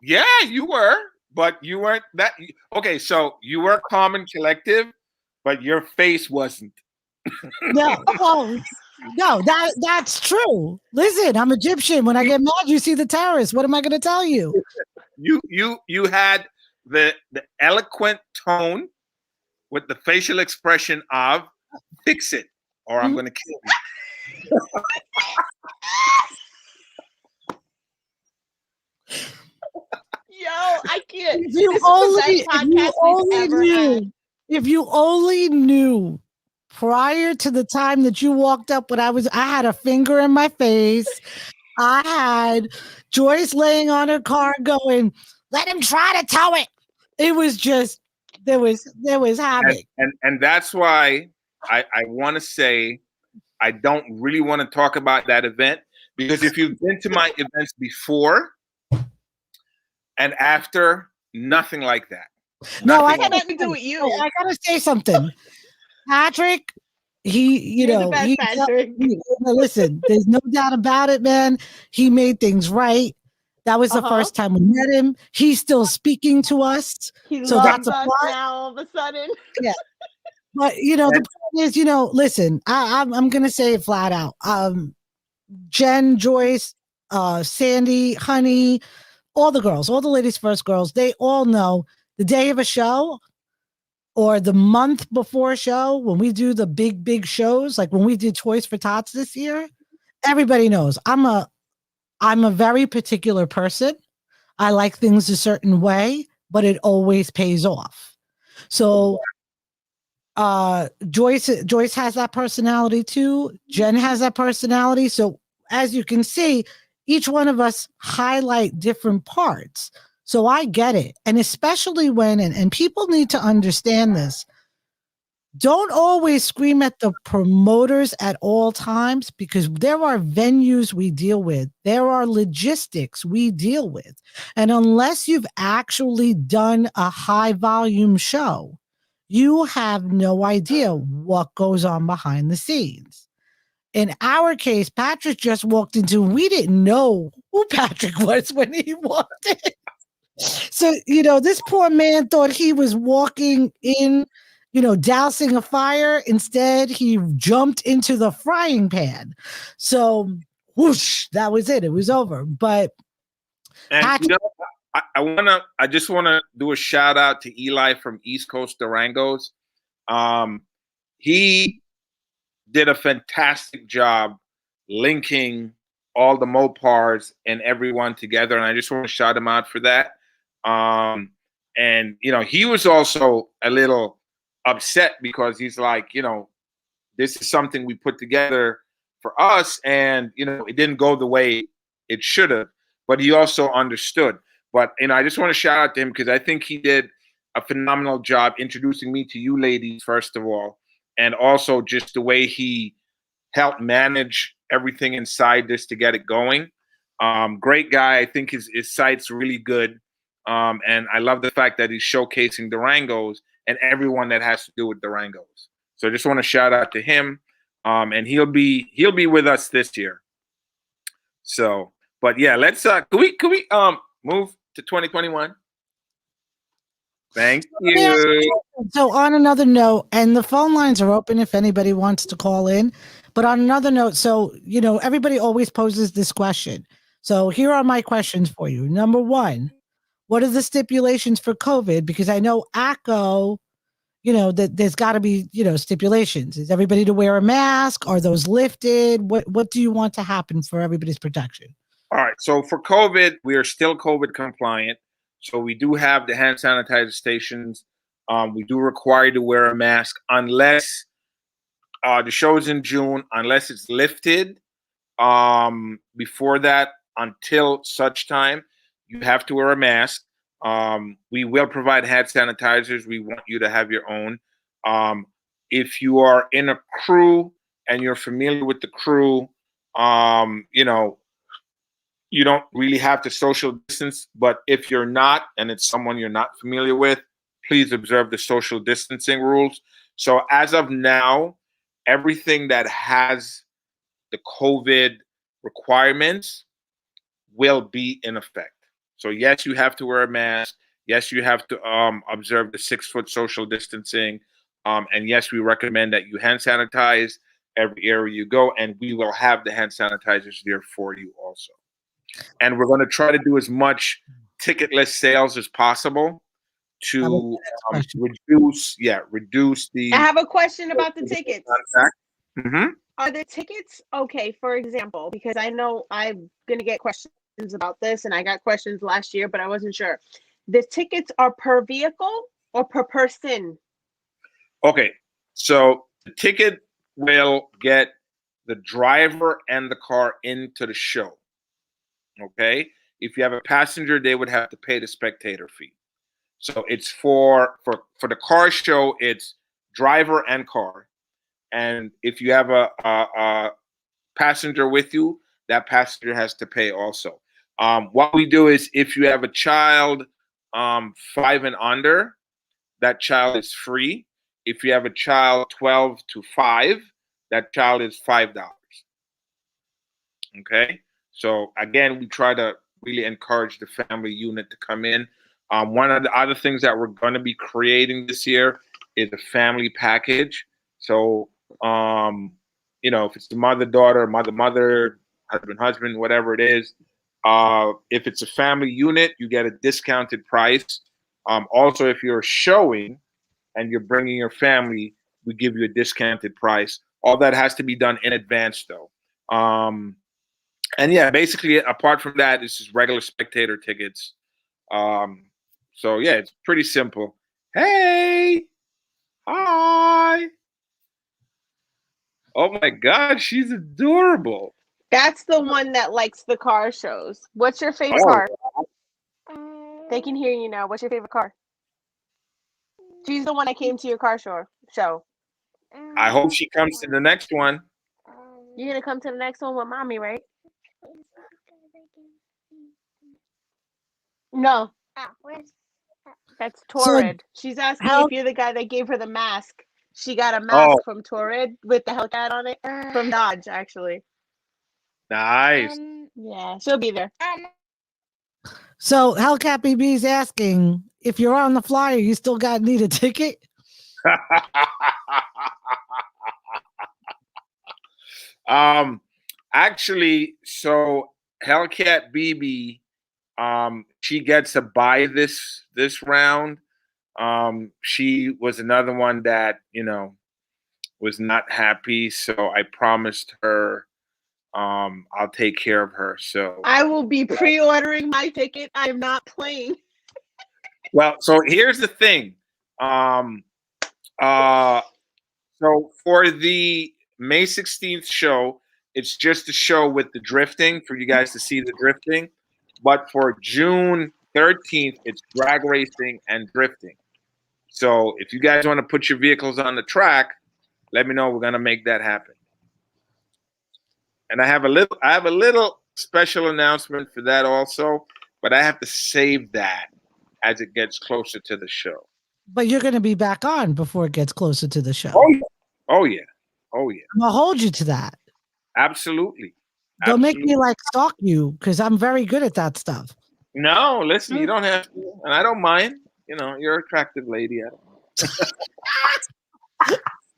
Yeah, you were, but you weren't that. Okay, so you were calm and collective, but your face wasn't. No, no, that's true. Listen, I'm Egyptian. When I get mad, you see the terrorists. What am I going to tell you? You had the eloquent tone with the facial expression of "fix it" or "I'm going to kill you." Yo, I can't. If you only knew prior to the time that you walked up when I had a finger in my face. I had Joyce laying on her car going, let him try to tow it. It was just, there was havoc. And that's why I want to say, I don't really want to talk about that event, because if you've been to my events before and after, nothing like that. No, I got nothing to do with you. I gotta say something. Patrick, listen, there's no doubt about it, man. He made things right. That was the first time we met him. He's still speaking to us. So that's a plus now all of a sudden. Yeah. But the point is, listen, I'm gonna say it flat out. Jen, Joyce, Sandy, Honey, all the girls, all the ladies first girls, they all know the day of a show or the month before a show, when we do the big shows, like when we did Toys for Tots this year, everybody knows I'm a very particular person. I like things a certain way, but it always pays off. So Joyce has that personality too. Jen has that personality. So as you can see, each one of us highlight different parts. So I get it. And especially when, and people need to understand this, don't always scream at the promoters at all times, because there are venues we deal with. There are logistics we deal with. And unless you've actually done a high volume show, you have no idea what goes on behind the scenes. In our case, Patrick just walked into, we didn't know who Patrick was when he walked in. So, this poor man thought he was walking in, dousing a fire. Instead, he jumped into the frying pan. So, whoosh, that was it. It was over. But Patrick, I just want to do a shout out to Eli from East Coast Durangos. He did a fantastic job linking all the Mopars and everyone together, and I just want to shout him out for that. And he was also a little upset because he's like, this is something we put together for us, and it didn't go the way it should have. But he also understood. But I just want to shout out to him because I think he did a phenomenal job introducing me to you ladies, first of all, and also just the way he helped manage everything inside this to get it going. Great guy. I think his site's really good. And I love the fact that he's showcasing Durangos and everyone that has to do with Durangos. So I just want to shout out to him. And he'll be with us this year. So, but yeah, let's can we move to 2021? Thank you. So on another note, and the phone lines are open if anybody wants to call in. But on another note, so everybody always poses this question. So here are my questions for you. Number one, what are the stipulations for COVID? Because I know ACO, that there's got to be, stipulations. Is everybody to wear a mask? Are those lifted? What do you want to happen for everybody's protection? All right. So for COVID, we are still COVID compliant. So we do have the hand sanitizer stations. We do require you to wear a mask unless the show is in June, unless it's lifted. Before that, until such time, you have to wear a mask. We will provide hand sanitizers. We want you to have your own. If you are in a crew and you're familiar with the crew, you don't really have to social distance. But if you're not, and it's someone you're not familiar with, please observe the social distancing rules. So as of now, everything that has the COVID requirements will be in effect. So yes, you have to wear a mask. Yes, you have to observe the 6-foot social distancing. And yes, we recommend that you hand sanitize every area you go, and we will have the hand sanitizers there for you also. And we're going to try to do as much ticketless sales as possible to reduce the. I have a question about the tickets. Mm-hmm. Are the tickets okay? For example, because I know I'm going to get questions about this, and I got questions last year, but I wasn't sure. The tickets are per vehicle or per person? Okay, so the ticket will get the driver and the car into the show. Okay, if you have a passenger, they would have to pay the spectator fee. So it's for the car show, it's driver and car. And if you have a passenger with you, that passenger has to pay also. What we do is if you have a child 5 and under, that child is free. If you have a child 12 to 5, that child is $5. Okay? So again, we try to really encourage the family unit to come in. One of the other things that we're going to be creating this year is a family package. So, if it's the mother, daughter, mother, husband, whatever it is, if it's a family unit, you get a discounted price. Also, if you're showing and you're bringing your family, we give you a discounted price. All that has to be done in advance, though. And yeah, basically, apart from that, it's just regular spectator tickets. So yeah, it's pretty simple. Hey, hi. Oh my God, she's adorable. That's the one that likes the car shows. What's your favorite car? They can hear you now. What's your favorite car? She's the one that came to your car show. I hope she comes to the next one. You're gonna come to the next one with mommy, right? No. That's Torrid. She's asking if you're the guy that gave her the mask. She got a mask from Torrid with the Hellcat on it. From Dodge, actually. Nice. Yeah, she'll be there. So Hellcat BB is asking if you're on the flyer, you still need a ticket? Actually, so Hellcat BB, she gets a buy this round. She was another one that was not happy, so I promised her I'll take care of her. So I will be pre-ordering my ticket. I am not playing. Well, so here's the thing. So for the May 16th show, It's just a show with the drifting for you guys to see the drifting. But for June 13th, it's drag racing and drifting. So if you guys want to put your vehicles on the track, let me know. We're gonna make that happen. And I have a little special announcement for that also, but I have to save that as it gets closer to the show. But you're going to be back on before it gets closer to the show. Oh yeah. Oh yeah. Oh yeah. I'm going to hold you to that. Absolutely. Don't make me like stalk you because I'm very good at that stuff. No, listen, you don't have to. And I don't mind. You know, you're an attractive lady. I don't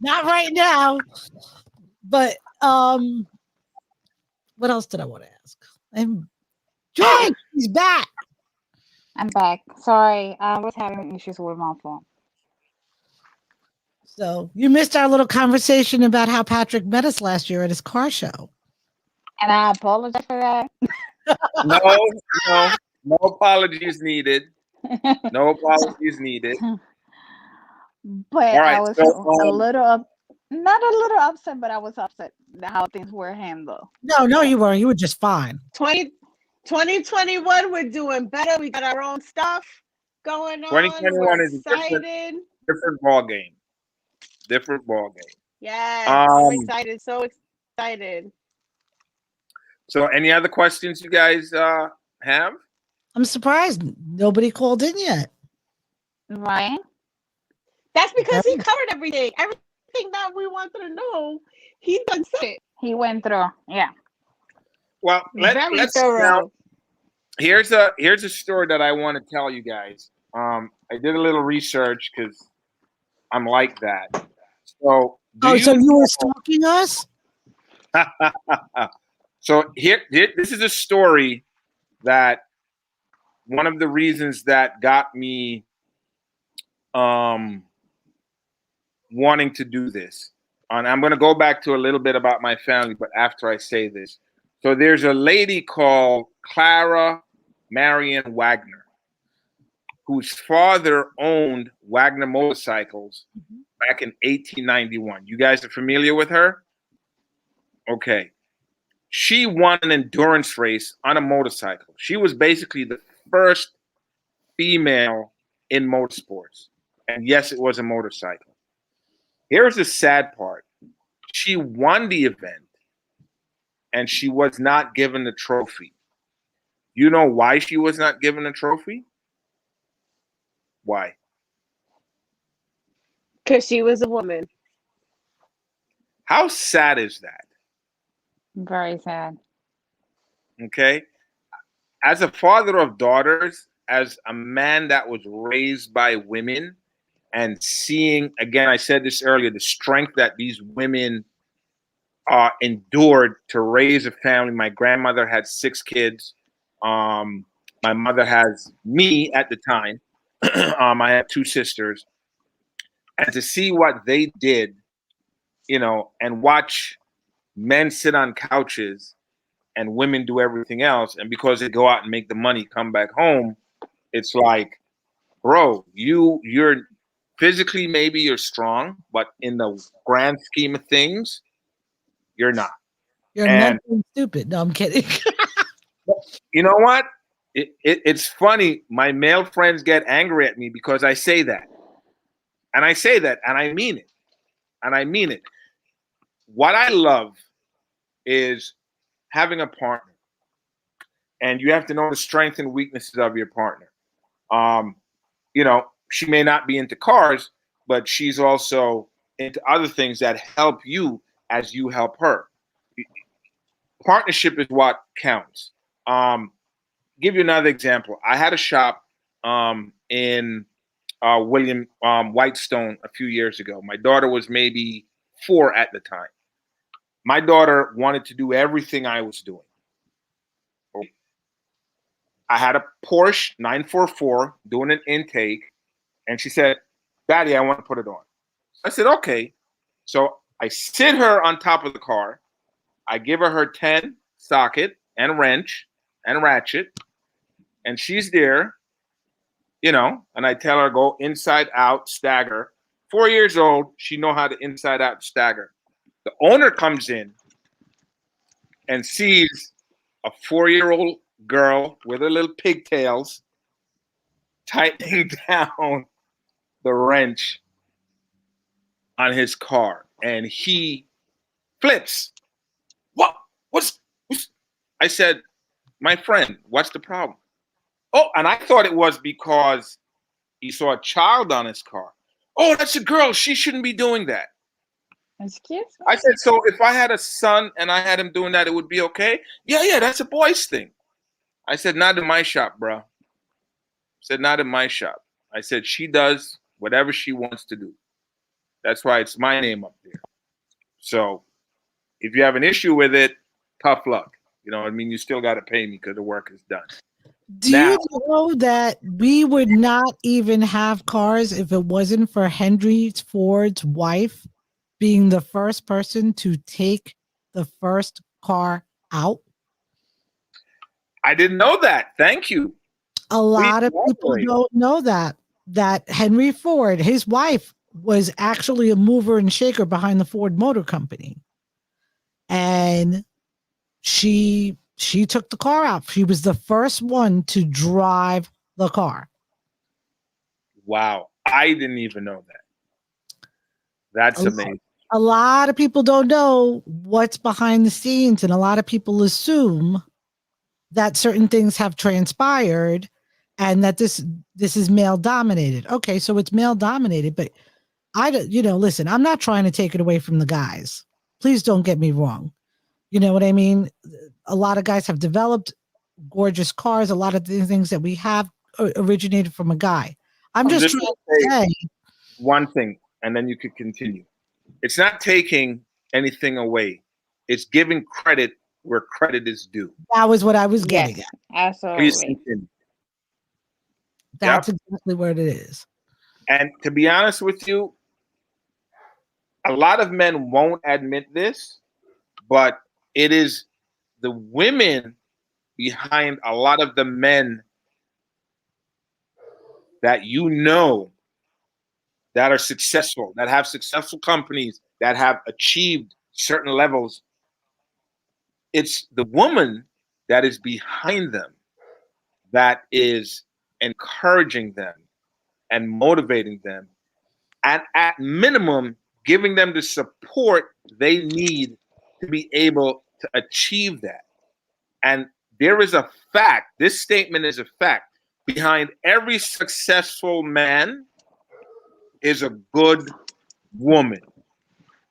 Not right now. But what else did I want to ask? Joy, he's back. I'm back. Sorry, I was having issues with my phone. So you missed our little conversation about how Patrick met us last year at his car show. And I apologize for that. No apologies needed. No apologies needed. But All right, I was so, a little, not a little upset, but I was upset how things were handled. No, you weren't. You were just fine. 2021, we're doing better. We got our own stuff going on. 2021 we're is a excited. different ball game. Different ball game. Yes, I'm excited. So excited. So, any other questions you guys have? I'm surprised nobody called in yet. Right? That's because he covered everything. Everything that we wanted to know, he done said it. He went through. Yeah. Well, let's now, here's a story that I want to tell you guys. I did a little research because I'm like that. So, so you were stalking us? So here, this is a story that one of the reasons that got me wanting to do this. And I'm going to go back to a little bit about my family, but after I say this. So there's a lady called Clara Marion Wagner, whose father owned Wagner Motorcycles back in 1891. You guys are familiar with her? Okay. She won an endurance race on a motorcycle. She was basically the first female in motorsports. And yes, it was a motorcycle. Here's the sad part. She won the event and she was not given the trophy. You know why she was not given a trophy? Why? Because she was a woman. How sad is that? Very sad. Okay. As a father of daughters, as a man that was raised by women, and seeing, again, I said this earlier, the strength that these women endured to raise a family. My grandmother had 6 kids. My mother has me at the time. I had 2 sisters. And to see what they did, you know, and watch men sit on couches and women do everything else. And because they go out and make the money, come back home, it's like, bro, you're physically, maybe you're strong, but in the grand scheme of things, you're not. You're mentally stupid. No, I'm kidding. You know what? It's funny. My male friends get angry at me because I say that. And I say that, and I mean it. And I mean it. What I love is having a partner. And you have to know the strengths and weaknesses of your partner. You know, she may not be into cars, but she's also into other things that help you as you help her. Partnership is what counts. Give you another example. I had a shop in William Whitestone a few years ago. My daughter was maybe 4 at the time. My daughter wanted to do everything I was doing. I had a Porsche 944 doing an intake, and she said, "Daddy, I want to put it on." I said, "Okay." So I sit her on top of the car. I give her 10 socket and wrench and ratchet, and she's there, you know, and I tell her, go inside out, stagger. 4 years old, she know how to inside out stagger. The owner comes in, and sees a 4-year-old girl with her little pigtails tightening down the wrench on his car, and he flips. What's I said, my friend, what's the problem? Oh, and I thought it was because he saw a child on his car. Oh, that's a girl. She shouldn't be doing that. Excuse me? I said, so if I had a son and I had him doing that, it would be okay? Yeah, that's a boy's thing. I said, not in my shop, bro. I said, not in my shop. I said, she does whatever she wants to do. That's why it's my name up there. So if you have an issue with it, tough luck. You know what I mean? You still got to pay me because the work is done. Do you know that we would not even have cars if it wasn't for Henry Ford's wife being the first person to take the first car out? I didn't know that. Thank you. A lot of people don't know that Henry Ford, his wife, was actually a mover and shaker behind the Ford Motor Company. And she took the car out. She was the first one to drive the car. Wow. I didn't even know that. That's amazing. A lot of people don't know what's behind the scenes, and a lot of people assume that certain things have transpired and that this is male dominated. Okay, so it's male dominated, but listen, I'm not trying to take it away from the guys. Please don't get me wrong. You know what I mean? A lot of guys have developed gorgeous cars. A lot of the things that we have originated from a guy. I'm just trying to say one thing, and then you could continue. It's not taking anything away. It's giving credit where credit is due. That was what I was getting at. Absolutely. That's exactly what it is. And to be honest with you, a lot of men won't admit this, but it is the women behind a lot of the men that that are successful, that have successful companies, that have achieved certain levels. It's the woman that is behind them that is encouraging them and motivating them, and at minimum, giving them the support they need to be able to achieve that. And there is a fact, this statement is a fact, behind every successful man is a good woman.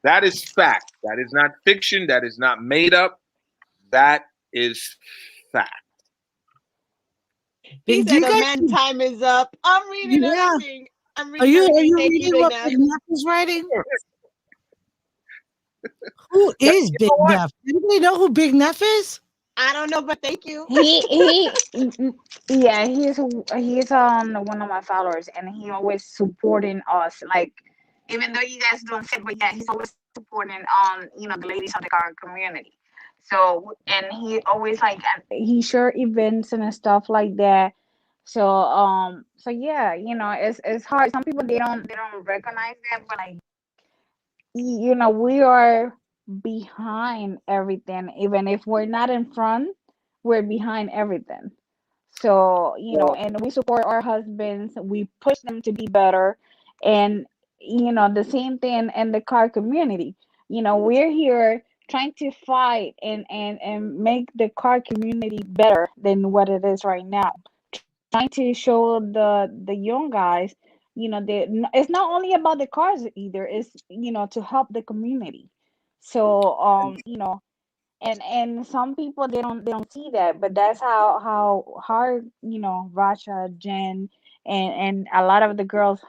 That is fact. That is not fiction. That is not made up. That is fact. He said the man time is up. I'm reading everything. I'm reading Are you everything. reading what Big Neff is writing? Who is Big Neff? Anybody know who Big Neff is? I don't know, but thank you. Yeah, he's one of my followers, and he always supporting us. Like, even though you guys don't say, but yeah, he's always supporting the ladies of the car community. So, and he always he share events and stuff like that. So yeah, it's hard. Some people they don't recognize that, but we are behind everything. Even if we're not in front, we're behind everything. So, and we support our husbands, we push them to be better. And, the same thing in the car community. We're here trying to fight and make the car community better than what it is right now. Trying to show the young guys, it's not only about the cars either, it's, to help the community. So, and some people they don't see that, but that's how hard, Rasha, Jen, and a lot of the girls,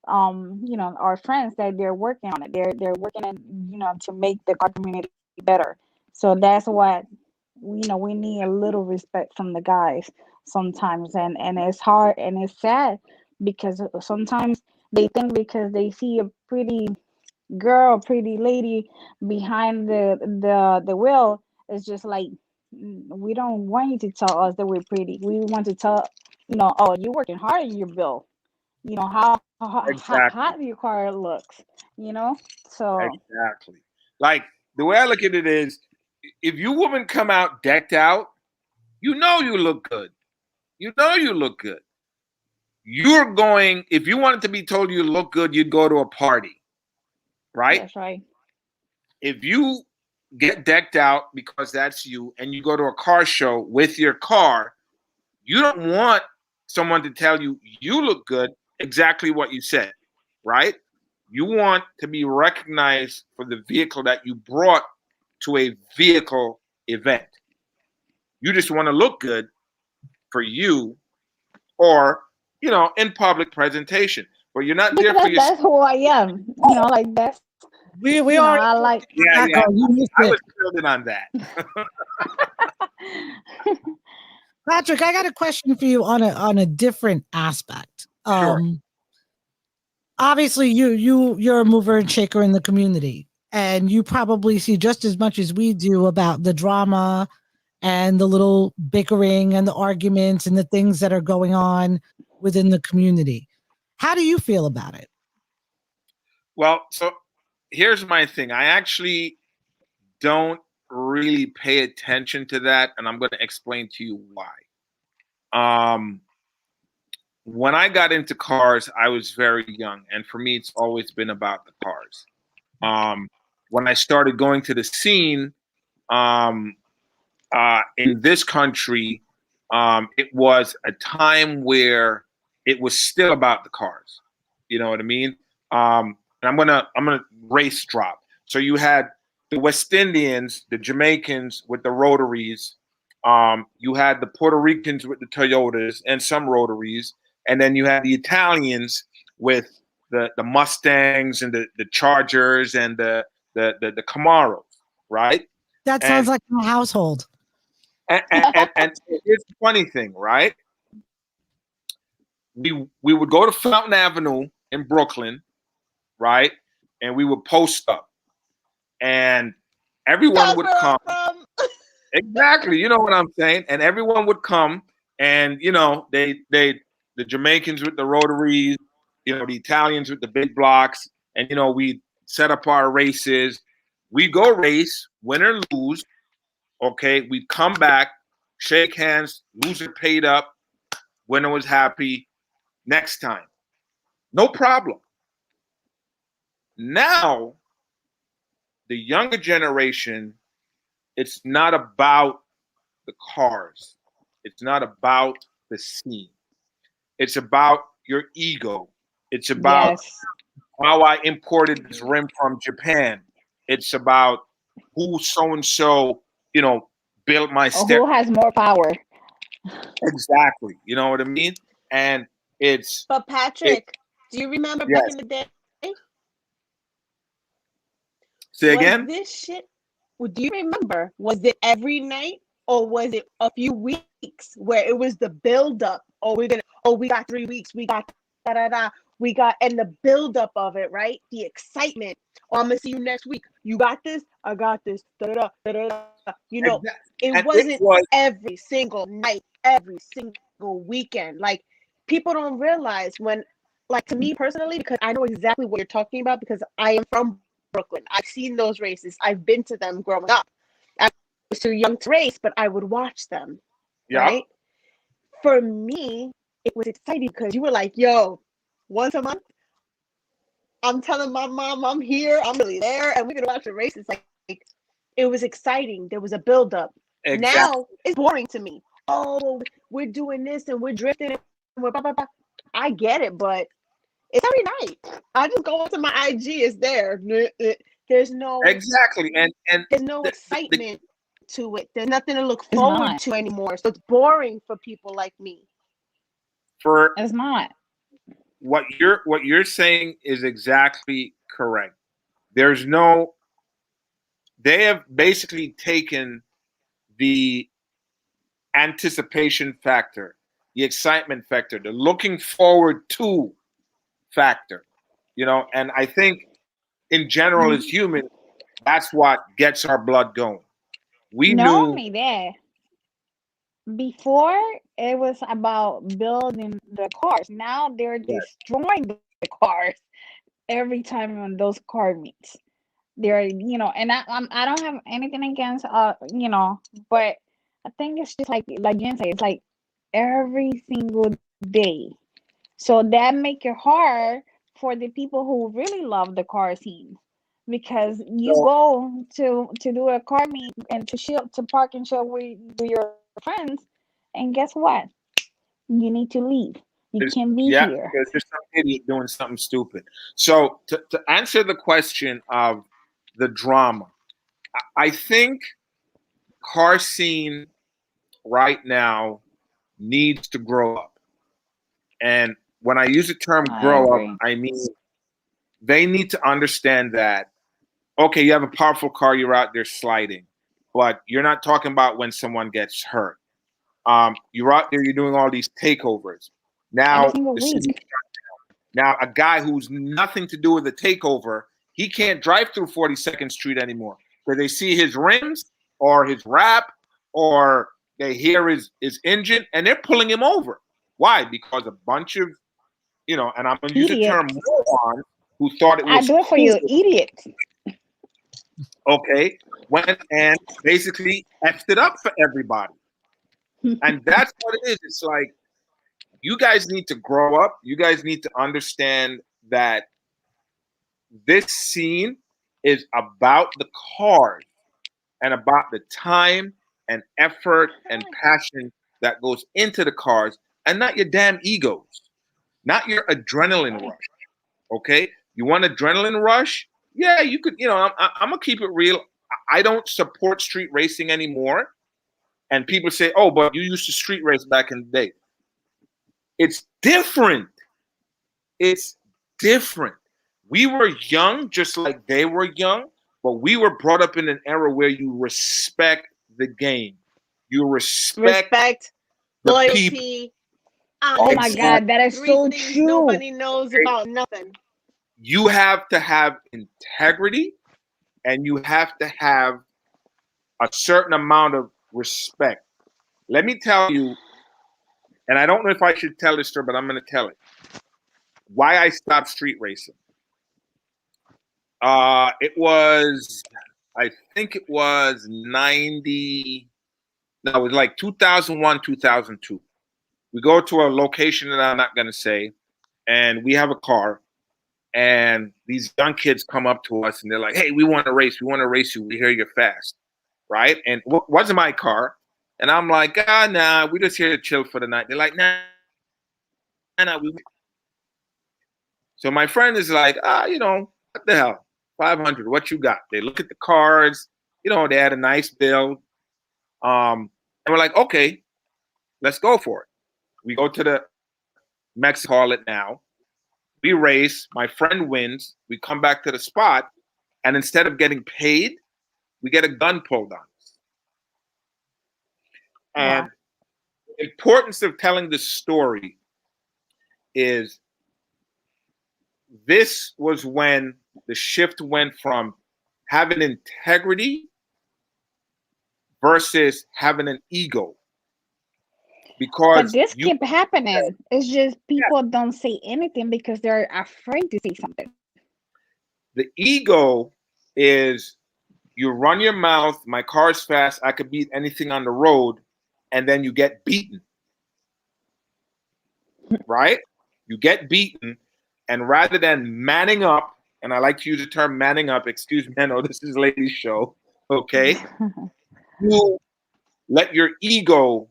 our friends, that they're working on it. They're working on, to make the car community better. So that's what, we need a little respect from the guys sometimes. And it's hard and it's sad, because sometimes they think because they see a pretty girl, pretty lady behind the wheel, it's just like, we don't want you to tell us that we're pretty. We want to tell, oh, you're working hard in your bill. How hot your car looks. So Exactly. Like, the way I look at it is, if you women come out decked out, you know you look good. You know you look good. You're going, if you wanted to be told you look good, you'd go to a party, right? That's right. If you get decked out because that's you and you go to a car show with your car, you don't want someone to tell you you look good, exactly what you said, right? You want to be recognized for the vehicle that you brought to a vehicle event. You just want to look good for you or, in public presentation. But you're not there for Because yourself. that's who I am. Like that's We are. I like. Yeah, Echo, you missed I it. was building on that. Patrick, I got a question for you on a different aspect. Sure. Obviously you're a mover and shaker in the community, and you probably see just as much as we do about the drama and the little bickering and the arguments and the things that are going on within the community. How do you feel about it? Well, so here's my thing. I actually don't really pay attention to that, and I'm going to explain to you why. When I got into cars, I was very young, and for me, it's always been about the cars. When I started going to the scene in this country, it was a time where it was still about the cars. You know what I mean? And I'm gonna race drop. So you had the West Indians, the Jamaicans with the rotaries. You had the Puerto Ricans with the Toyotas and some rotaries, and then you had the Italians with the Mustangs and the Chargers and the Camaros, right? That sounds And like my household. and here's the funny thing, right? We would go to Fountain Avenue in Brooklyn, right? And we would post up, and everyone That's would where come. I'm from. Exactly, you know what I'm saying? And everyone would come, and the Jamaicans with the rotaries, the Italians with the big blocks, and we set up our races. We go race, win or lose. Okay, we'd come back, shake hands, loser paid up, winner was happy. Next time, no problem. Now, the younger generation, it's not about the cars. It's not about the scene. It's about your ego. It's about Yes. how I imported this rim from Japan. It's about who so and so, built my Or who has more power? Exactly. You know what I mean? And it's But it. Patrick, do you remember back Yes. in the day? Say Was again. this shit? Do you remember? Was it every night or was it a few weeks where it was the build up? Oh, we got 3 weeks. We got da da da. We got and the build up of it, right? The excitement. Oh, I'm gonna see you next week. You got this. I got this. Da da da da da. It And it wasn't was every single night, every single weekend. Like people don't realize when, like to me personally, because I know exactly what you're talking about because I am from Brooklyn. I've seen those races. I've been to them growing up. I was too young to race, but I would watch them, yeah, right? For me, it was exciting because you were like, yo, once a month, I'm telling my mom I'm here, I'm really there, and we're gonna watch the races. Like it was exciting. There was a build up. exactly. Now it's boring to me. Oh, we're doing this and we're drifting and we're blah, blah, blah. I get it, but it's every night. I just go onto my IG, it's there. There's no Exactly. And there's no the excitement to it. There's nothing to look It's forward not. to anymore. So it's boring for people like me. for It's not. what you're saying is exactly correct. There's no. They have basically taken the anticipation factor, the excitement factor, the looking forward to factor, and I think in general as Mhm. humans, that's what gets our blood going. We Not knew only that, before it was about building the cars. Now they're that destroying the cars every time on those car meets. They're, and I don't have anything against, but I think it's just like Jen said, it's like every single day. So that make it hard for the people who really love the car scene, because you So go to do a car meet and to park and chill with your friends, and guess what? You need to leave. You can't be yeah, here. there's just some idiot doing something stupid. So to answer the question of the drama, I think car scene right now needs to grow up. And when I use the term I grow up, agree. I mean they need to understand that, okay, you have a powerful car, you're out there sliding, but you're not talking about when someone gets hurt. You're out there, you're doing all these takeovers. Every Now single the city, week. now a guy who's nothing to do with the takeover, he can't drive through 42nd Street anymore because they see his rims or his wrap or they hear his engine and they're pulling him over. Why? Because a bunch of, and I'm going to use the term Idiots. moron who thought it I was do it for cool, you, idiots. okay, went and basically effed it up for everybody. And that's what it is. It's like, you guys need to grow up. You guys need to understand that this scene is about the cars and about the time and effort and passion that goes into the cars and not your damn egos, not your adrenaline rush. Okay? You want adrenaline rush? Yeah, you could, I'm going to keep it real. I don't support street racing anymore. And people say, oh, but you used to street race back in the day. It's different. It's different. We were young, just like they were young, but we were brought up in an era where you respect the game. You respect Respect, the people. loyalty, Oh my honesty. God, that is Three so things true. nobody knows about nothing. You have to have integrity and you have to have a certain amount of respect. Let me tell you, and I don't know if I should tell this story, but I'm going to tell it. Why I stopped street racing. It was, I think it was 90, no, it was like 2001, 2002. We go to a location that I'm not going to say, and we have a car, and these young kids come up to us, and they're like, hey, we want to race. We want to race you. We hear you're fast, right? And it wasn't my car. And I'm like, nah, we're just here to chill for the night. They're like, nah. So my friend is like, what the hell? 500, what you got? They look at the cards, they had a nice build. And we're like, okay, let's go for it. We go to the Mexico, call it now. We race, my friend wins, we come back to the spot, and instead of getting paid, we get a gun pulled on us. And Wow. the importance of telling this story is this was when the shift went from having integrity versus having an ego. But Because this you, keep happening. It's just people don't say anything because they're afraid to say something. the ego is you run your mouth, my car's fast, I could beat anything on the road, and then you get beaten. Right? You get beaten, and rather than manning up, and I like to use the term manning up, excuse me, I know this is ladies' show, okay? You let your ego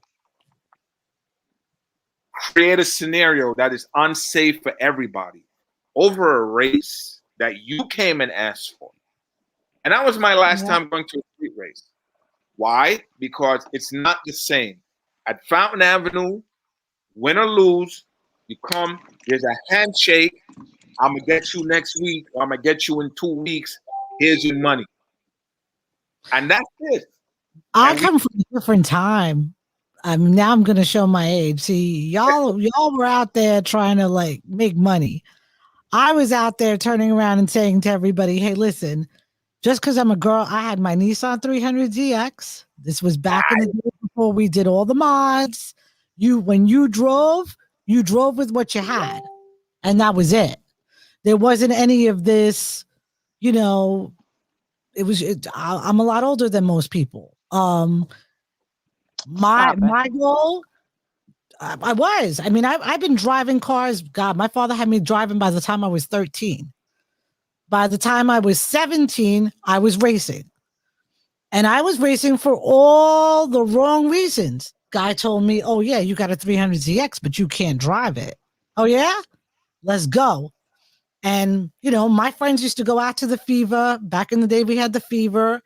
create a scenario that is unsafe for everybody over a race that you came and asked for. And that was my last Yeah. time going to a street race. Why? Because it's not the same. At Fountain Avenue, win or lose, you come, there's a handshake. I'm going to get you next week, or I'm going to get you in 2 weeks. Here's your money. And that's it. I And come from a different time. Now I'm going to show my age. See, y'all were out there trying to like make money. I was out there turning around and saying to everybody, hey, listen, just because I'm a girl, I had my Nissan 300ZX. This was back in the day before we did all the mods. When you drove with what you had, and that was it. There wasn't any of this, you know, I'm a lot older than most people. My Stop it. goal, I was. I mean, I've been driving cars. God, my father had me driving by the time I was 13. By the time I was 17, I was racing. And I was racing for all the wrong reasons. Guy told me, "Oh yeah, you got a 300ZX, but you can't drive it." Oh yeah? Let's go. And my friends used to go out to the Fever. Back in the day we had the Fever.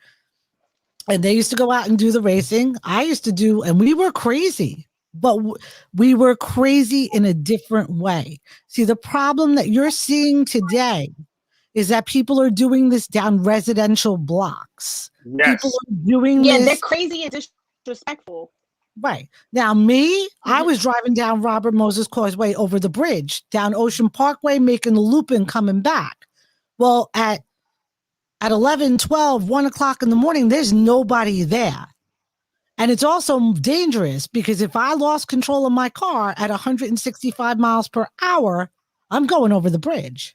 And they used to go out and do the racing. I used to do, and we were crazy, but we were crazy in a different way. See, the problem that you're seeing today is that people are doing this down residential blocks. People Yes. are doing Yeah, they're this. crazy and disrespectful. Right. Now, me, I was driving down Robert Moses Causeway over the bridge, down Ocean Parkway, making the loop and coming back. Well, at 11, 12, 1 o'clock in the morning, there's nobody there. And it's also dangerous because if I lost control of my car at 165 miles per hour, I'm going over the bridge.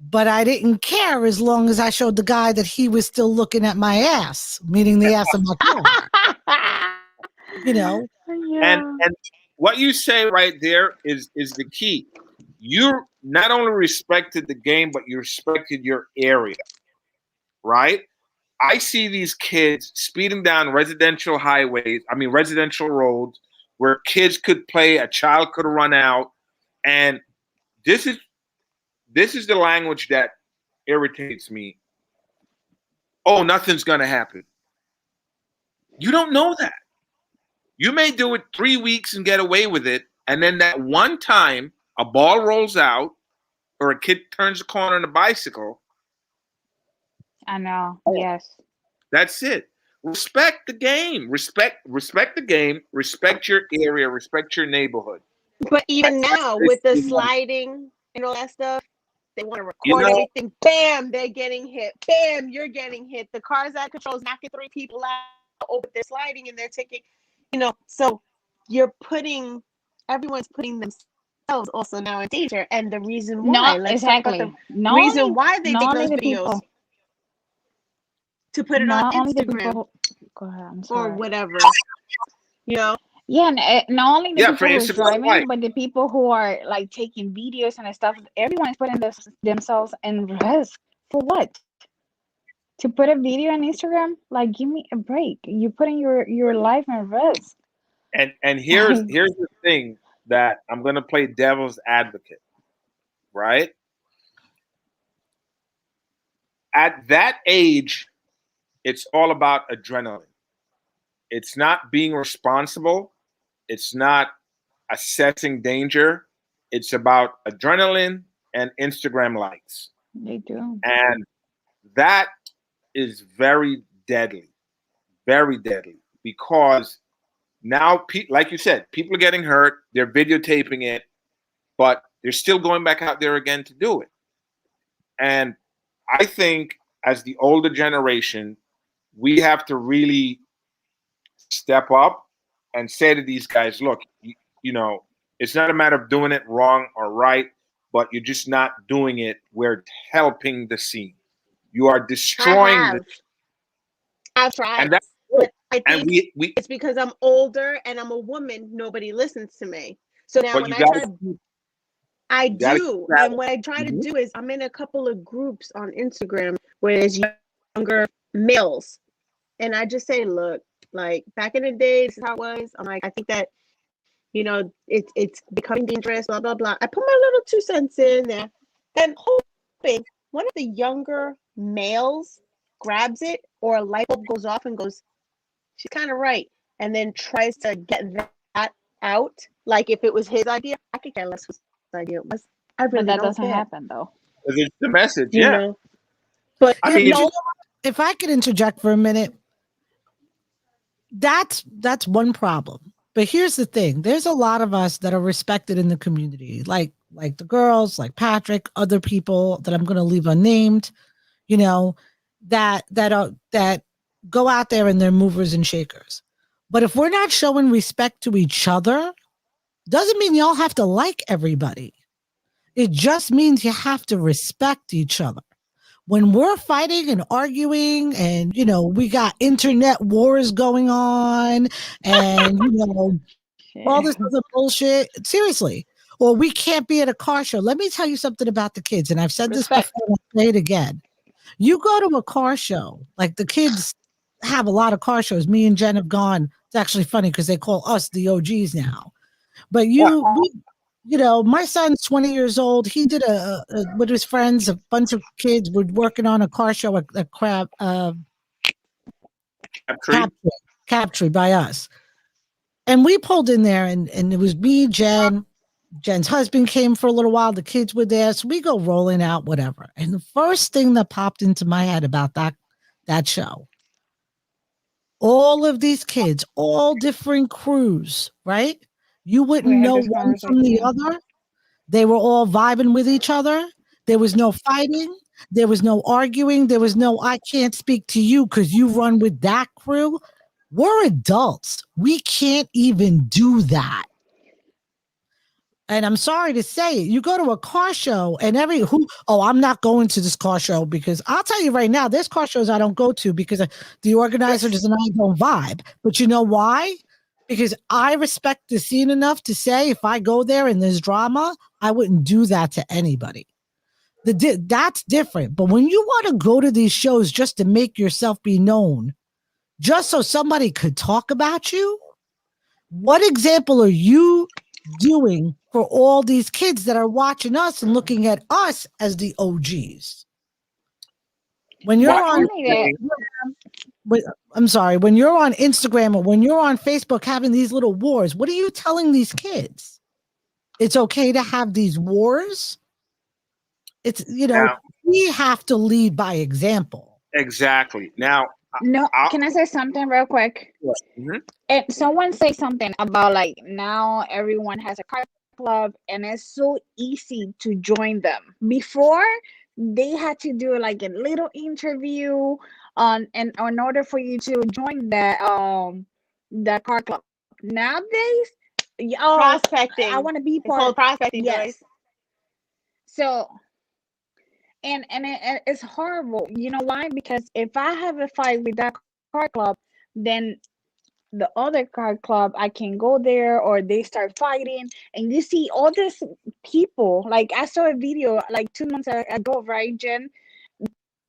But I didn't care as long as I showed the guy that he was still looking at my ass, meaning the ass of my car. Yeah. And what you say right there is the key. You not only respected the game, but you respected your area, right? I see these kids speeding down residential roads where kids could play, a child could run out, and this is the language that irritates me. Oh, nothing's gonna happen. You don't know that. You may do it 3 weeks and get away with it, and then that one time a ball rolls out or a kid turns a corner on a bicycle. I know. Oh. Yes. That's it. Respect the game. Respect the game. Respect your area. Respect your neighborhood. But even now, with the sliding and all that stuff, they want to record everything. Bam, they're getting hit. Bam, you're getting hit. The car's out of control, knocking 3 people out. Oh, they're sliding and they're taking, so everyone's putting themselves also now in danger. And the reason why, Not exactly. Why they make those videos. People, to put it on not only the Instagram people go ahead, I'm sorry. or whatever, Yeah, and not only the people for who are Instagram, driving, right. but the people who are like taking videos and stuff. Everyone is putting themselves in risk for what? To put a video on Instagram? Like, give me a break. You're putting your life in risk. And here's the thing that I'm going to play devil's advocate, right? At that age, it's all about adrenaline. It's not being responsible. It's not assessing danger. It's about adrenaline and Instagram likes. They do. And that is very deadly, because now, like you said, people are getting hurt. They're videotaping it, but they're still going back out there again to do it. And I think as the older generation, we have to really step up and say to these guys, look, it's not a matter of doing it wrong or right, but you're just not doing it where it's helping the scene. You are destroying I've tried. And that's but I think and we it's because I'm older and I'm a woman. Nobody listens to me. So now when I do. And what I try to do is I'm in a couple of groups on Instagram where there's younger males. And I just say, look, like back in the day, this is how it was. I'm like, I think that, it's becoming dangerous, blah, blah, blah. I put my little 2 cents in there and hoping one of the younger males grabs it or a light bulb goes off and goes, she's kind of right. And then tries to get that out. Like if it was his idea, I could care less whose idea it was. I really But that don't doesn't care. happen though. It's the message, You yeah. know? But I mean, if I could interject for a minute, that's one problem. But here's the thing: there's a lot of us that are respected in the community, like the girls, like Patrick, other people that I'm going to leave unnamed, that go out there and they're movers and shakers. But if we're not showing respect to each other, doesn't mean y'all have to like everybody. It just means you have to respect each other. When we're fighting and arguing and, we got internet wars going on and, all this other bullshit, seriously, or we can't be at a car show. Let me tell you something about the kids. And I've said this Respect. before, and I'll say it again. You go to a car show, like the kids have a lot of car shows. Me and Jen have gone. It's actually funny because they call us the OGs now. But my son's 20 years old. He did with his friends, a bunch of kids were working on a car show at Captree by us. And we pulled in there and it was me, Jen's husband came for a little while. The kids were there. So we go rolling out, whatever. And the first thing that popped into my head about that show, all of these kids, all different crews, right? You wouldn't know one from the other. They were all vibing with each other. There was no fighting. There was no arguing. There was no, I can't speak to you because you run with that crew. We're adults. We can't even do that. And I'm sorry to say it. You go to a car show and I'm not going to this car show because I'll tell you right now, there's car shows I don't go to because the organizer and I don't vibe. But you know why? Because I respect the scene enough to say if I go there and there's drama, I wouldn't do that to anybody. That's different. But when you want to go to these shows just to make yourself be known, just so somebody could talk about you, what example are you doing for all these kids that are watching us and looking at us as the OGs? When you're when you're on Instagram or when you're on Facebook having these little wars, what are you telling these kids? It's okay to have these wars. It's, we have to lead by example. Exactly. Now, can I say something real quick? Yes. Mm-hmm. And someone say something about like now everyone has a car club and it's so easy to join them. Before they had to do like a little interview and in order for you to join that car club. Nowadays, Prospecting. I want to be It's part called of prospecting. Yes. Joyce. So it's horrible. You know why? Because if I have a fight with that car club, then the other car club, I can go there or they start fighting and you see all these people. Like I saw a video like 2 months ago, right, Jen?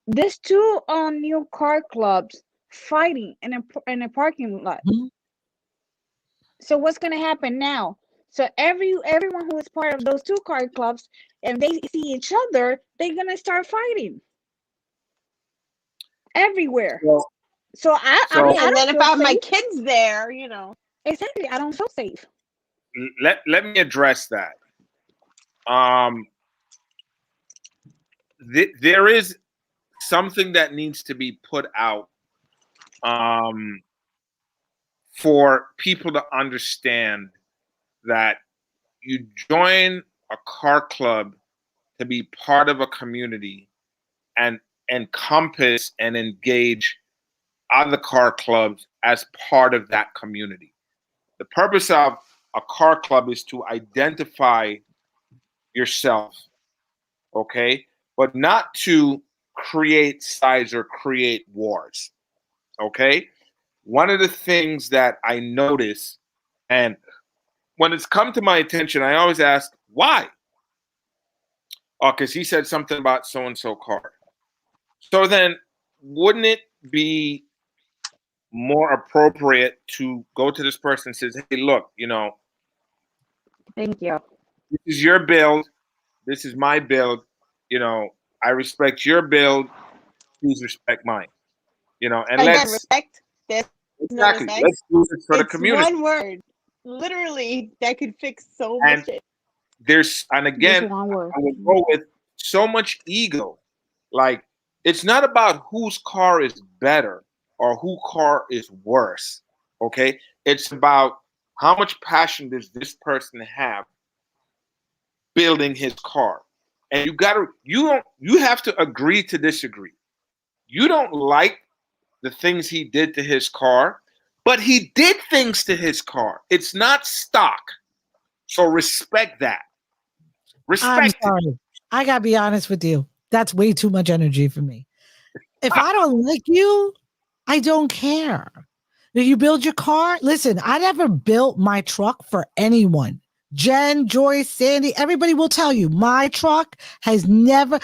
There's two new car clubs fighting in a parking lot. Mm-hmm. So what's gonna happen now? So everyone who is part of those two car clubs, and they see each other, they're gonna start fighting everywhere. Well, So I And don't then if feel I have my safe. kids there, Exactly, I don't feel safe. let me address that. There is something that needs to be put out for people to understand that you join a car club to be part of a community and encompass and engage other car clubs as part of that community. The purpose of a car club is to identify yourself, okay? But not to create sides or create wars, okay? One of the things that I notice, and when it's come to my attention, I always ask, why? Oh, because he said something about so-and-so car. So then, wouldn't it be more appropriate to go to this person and says, hey, look, Thank you. this is your build. This is my build. I respect your build. Please respect mine. And again, let's respect. There's no exactly respect. let's do this for the It's community. one word, literally, that could fix so And much shit. And again, Just one word. I would go with so much ego. Like, it's not about whose car is better or whose car is worse. Okay, it's about how much passion does this person have building his car, and you have to agree to disagree. You don't like the things he did to his car, but he did things to his car. It's not stock, so respect that. I'm Respect it. sorry. I gotta be honest with you. That's way too much energy for me. If I don't like you, I don't care. If you build your car, listen, I never built my truck for anyone. Jen, Joyce, Sandy, everybody will tell you my truck has never,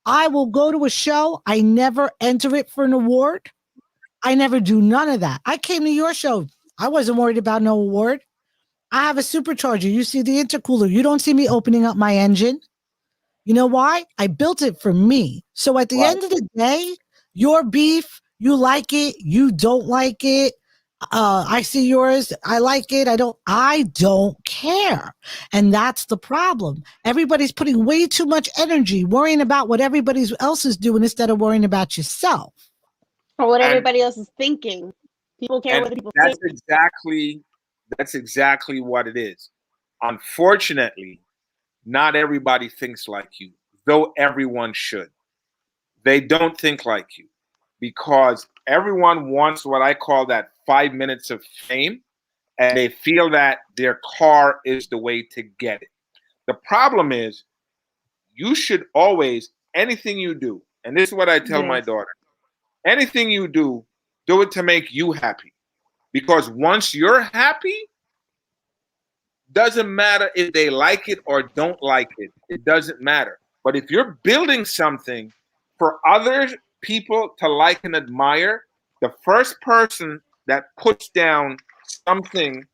I will go to a show. I never enter it for an award. I never do none of that. I came to your show. I wasn't worried about no award. I have a supercharger. You see the intercooler. You don't see me opening up my engine. You know why? I built it for me. So at the Right. end of the day, your beef, you like it, you don't like it. I see yours. I like it. I don't care. And that's the problem. Everybody's putting way too much energy worrying about what everybody else is doing instead of worrying about yourself. Or what And- everybody else is thinking. People care And what people that's think. exactly what it is. Unfortunately, not everybody thinks like you, though everyone should. They don't think like you because everyone wants what I call that 5 minutes of fame, and they feel that their car is the way to get it. The problem is you should always, anything you do, and this is what I tell my Yes. daughter, anything you do it to make you happy. Because once you're happy, doesn't matter if they like it or don't like it. It doesn't matter. But if you're building something for other people to like and admire, the first person that puts down something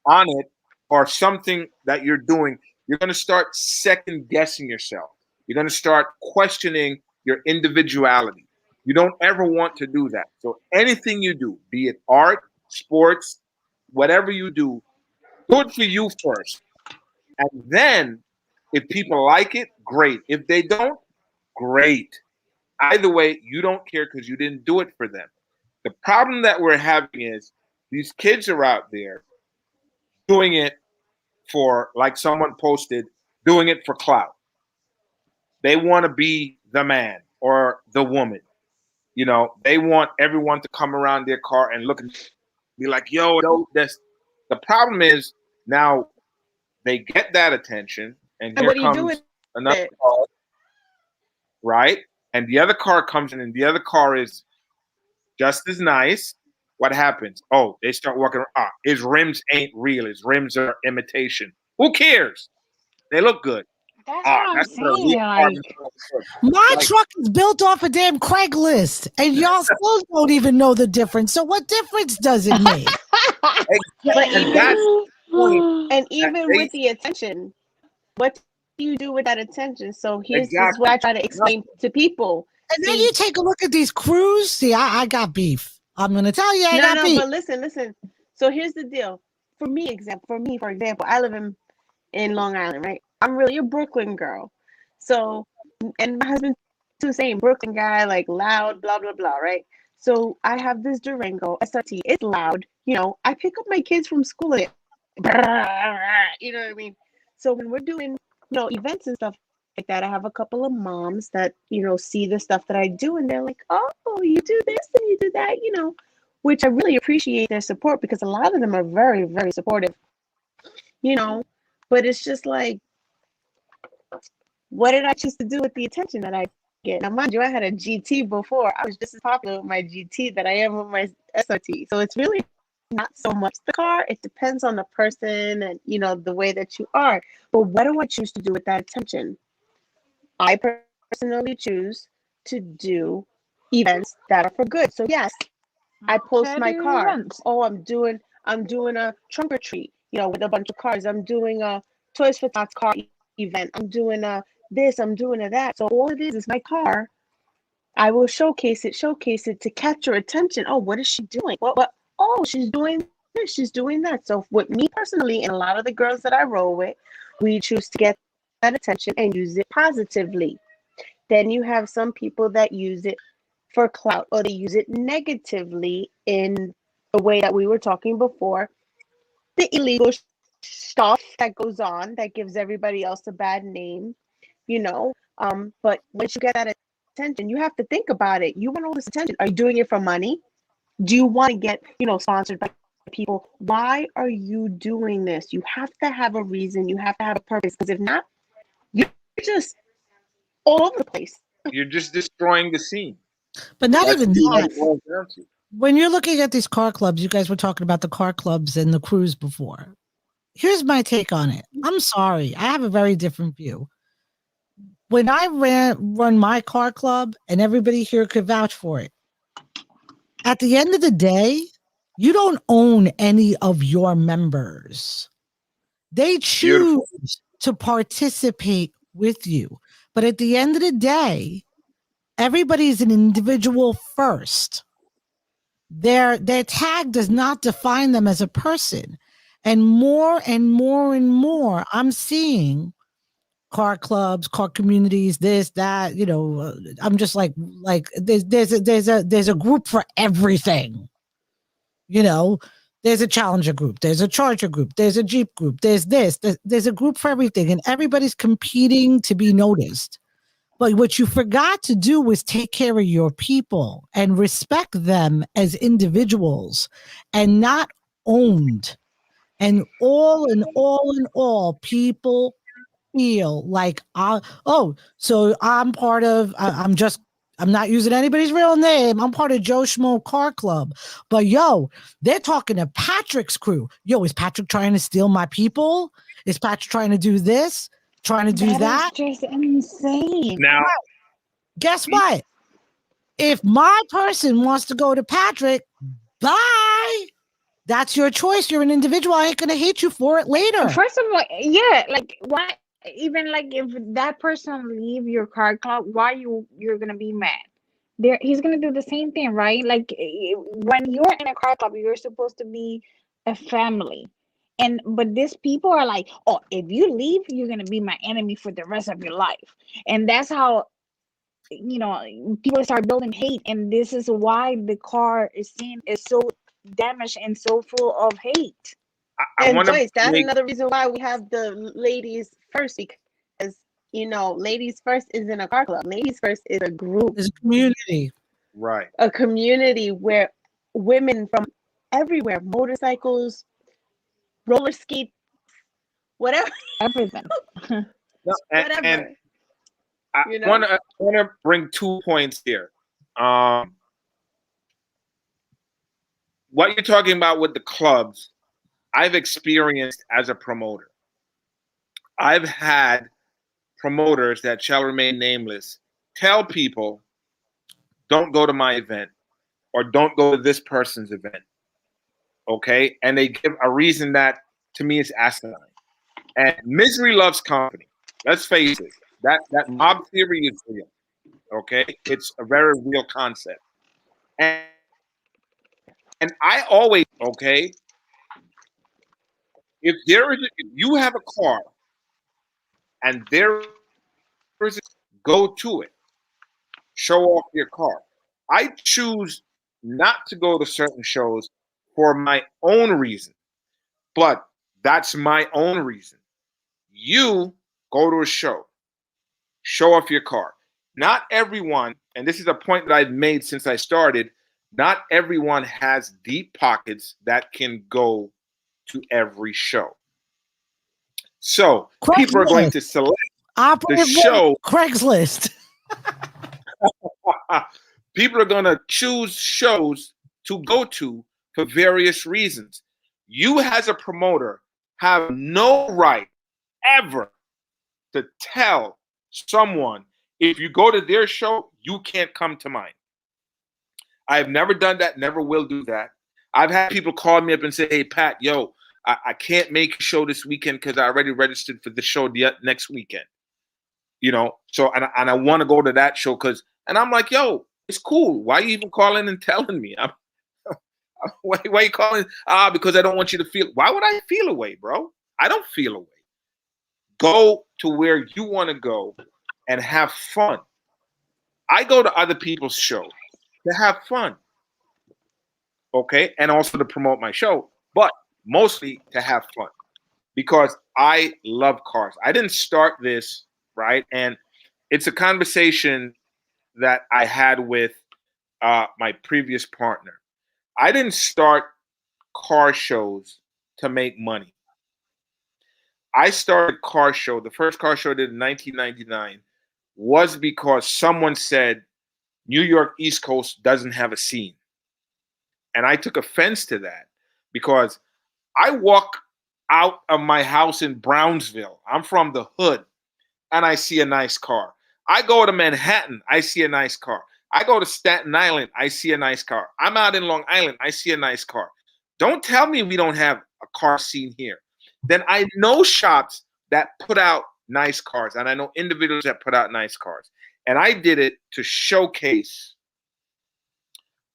on it or something that you're doing, you're going to start second guessing yourself. You're going to start questioning your individuality. You don't ever want to do that. So anything you do, be it art, sports, whatever you do it for you first. And then if people like it, great. If they don't, great. Either way, you don't care because you didn't do it for them. The problem that we're having is these kids are out there doing it for, like someone posted, doing it for clout. They want to be the man or the woman. You know, they want everyone to come around their car and look and be like, yo, this. The problem is now they get that attention, and And here what do you do comes with another it? car, right? And the other car comes in, and the other car is just as nice. What happens? Oh, they start walking around. His rims ain't real. His rims are imitation. Who cares? They look good. That's what I'm That's not a real saying. car. Like, My Like- truck is built off a damn Craigslist, and y'all still don't even know the difference. So what difference does it make? But And even that's the point. and even they- with the attention, what do you do with that attention? So here's this Exactly. what I try to explain to people. And then See- you take a look at these crews. See, I got beef. I'm gonna tell you, I got beef. But listen. So here's the deal. For example, I live in Long Island, right? I'm really a Brooklyn girl. So, and my husband too, same Brooklyn guy, like loud, blah blah blah, right? So I have this Durango SRT. It's loud, you know. I pick up my kids from school and you know what I mean. So when we're doing, events and stuff like that, I have a couple of moms that see the stuff that I do, and they're like, "Oh, you do this and you do that," which I really appreciate their support because a lot of them are very, very supportive, But it's just like, what did I choose to do with the attention that I get? Now, mind you, I had a GT before. I was just as popular with my GT that I am with my SRT. So it's really not so much the car. It depends on the person and, the way that you are. But what do I choose to do with that attention? I personally choose to do events that are for good. So yes, I post my car. events. Oh, I'm doing a trunk or treat, with a bunch of cars. I'm doing a Toys for Tots car event. I'm doing a this, I'm doing a that. So all it is my car. I will showcase it to catch your attention. Oh, what is she doing? What? Oh, she's doing this, she's doing that. So with me personally, and a lot of the girls that I roll with, we choose to get that attention and use it positively. Then you have some people that use it for clout, or they use it negatively in the way that we were talking before. The illegal stuff that goes on that gives everybody else a bad name, But once you get that attention, you have to think about it. You want all this attention. Are you doing it for money? Do you want to get, sponsored by people? Why are you doing this? You have to have a reason. You have to have a purpose. Because if not, you're just all over the place. You're just destroying the scene. But not That's even what that. it boils down to. When you're looking at these car clubs, you guys were talking about the car clubs and the crews before. Here's my take on it. I'm sorry. I have a very different view. When I run my car club, and everybody here could vouch for it, at the end of the day, you don't own any of your members. They choose Beautiful. to participate with you. But at the end of the day, everybody's an individual first. Their tag does not define them as a person. And more and more and more, I'm seeing car clubs, car communities, this, that, I'm just like there's a group for everything. There's a Challenger group, there's a Charger group, there's a Jeep group, there's a group for everything, and everybody's competing to be noticed. But what you forgot to do was take care of your people and respect them as individuals and not owned. And all in all in all, people feel like, so I'm part of, I'm not using anybody's real name. I'm part of Joe Schmo Car Club. But they're talking to Patrick's crew. Is Patrick trying to steal my people? Is Patrick trying to do this? Trying to do that? That is just insane. Now, guess what? If my person wants to go to Patrick, bye. That's your choice. You're an individual. I ain't gonna hate you for it later. First of all, yeah, like why? Even like if that person leave your car club, why you're gonna be mad? He's gonna do the same thing, right? Like when you're in a car club, you're supposed to be a family, but these people are like, oh, if you leave, you're gonna be my enemy for the rest of your life, and that's how people start building hate, and this is why the car scene is so damaged and so full of hate. I And want to Joyce, that's make another reason why we have the ladies first, because ladies first isn't a car club. Ladies first is a group, It's a community. right. a community where women from everywhere, motorcycles, roller skate, whatever, Everything. No, whatever. and I You know? want to bring 2 points here. What you're talking about with the clubs, I've experienced as a promoter. I've had promoters that shall remain nameless tell people, don't go to my event or don't go to this person's event. Okay? And they give a reason that to me is asinine. And misery loves company. Let's face it. That mob theory is real. Okay? It's a very real concept. And I always, okay, if you have a car and there is go to it, show off your car. I choose not to go to certain shows for my own reason, but that's my own reason. You go to a show, show off your car. Not everyone, and this is a point that I've made since I started, not everyone has deep pockets that can go to every show. So people are going to select the show. Craigslist. People are going to choose shows to go to for various reasons. You, as a promoter, have no right ever to tell someone if you go to their show, you can't come to mine. I've never done that, never will do that. I've had people call me up and say, hey, Pat, I can't make a show this weekend because I already registered for the show next weekend. So and I want to go to that show and I'm like, yo, it's cool. Why are you even calling and telling me? Why are you calling? Because I don't want you to feel. Why would I feel away, bro? I don't feel away. Go to where you want to go and have fun. I go to other people's shows to have fun. Okay, and also to promote my show, but mostly to have fun because I love cars. I didn't start this, right? And it's a conversation that I had with my previous partner. I didn't start car shows to make money. I started car show. The first car show I did in 1999 was because someone said New York East Coast doesn't have a scene. And I took offense to that because I walk out of my house in Brownsville. I'm from the hood and I see a nice car. I go to Manhattan, I see a nice car. I go to Staten Island, I see a nice car. I'm out in Long Island, I see a nice car. Don't tell me we don't have a car scene here. Then I know shops that put out nice cars, and I know individuals that put out nice cars. And I did it to showcase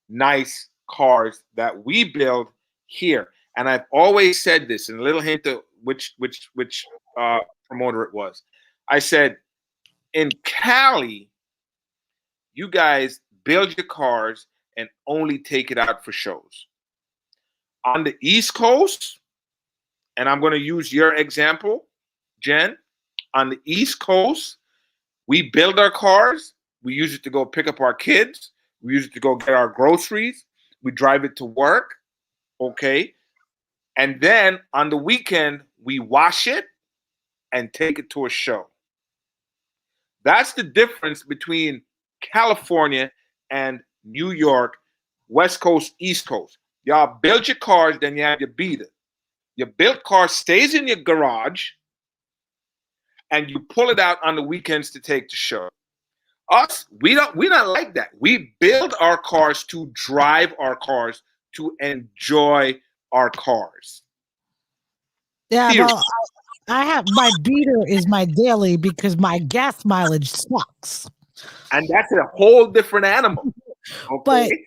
nice cars that we build here. And I've always said this, and a little hint of which promoter it was. I said, in Cali, you guys build your cars and only take it out for shows. On the East Coast, and I'm going to use your example, Jen, on the East Coast, we build our cars. We use it to go pick up our kids. We use it to go get our groceries. We drive it to work. Okay. And then on the weekend, we wash it and take it to a show. That's the difference between California and New York, West Coast, East Coast. Y'all build your cars, then you have your beater. Your built car stays in your garage, and you pull it out on the weekends to take to show. Us, we're not like that. We build our cars to drive our cars, to enjoy our cars. Yeah, Period. well, I have my beater is my daily because my gas mileage sucks. And that's a whole different animal. Okay.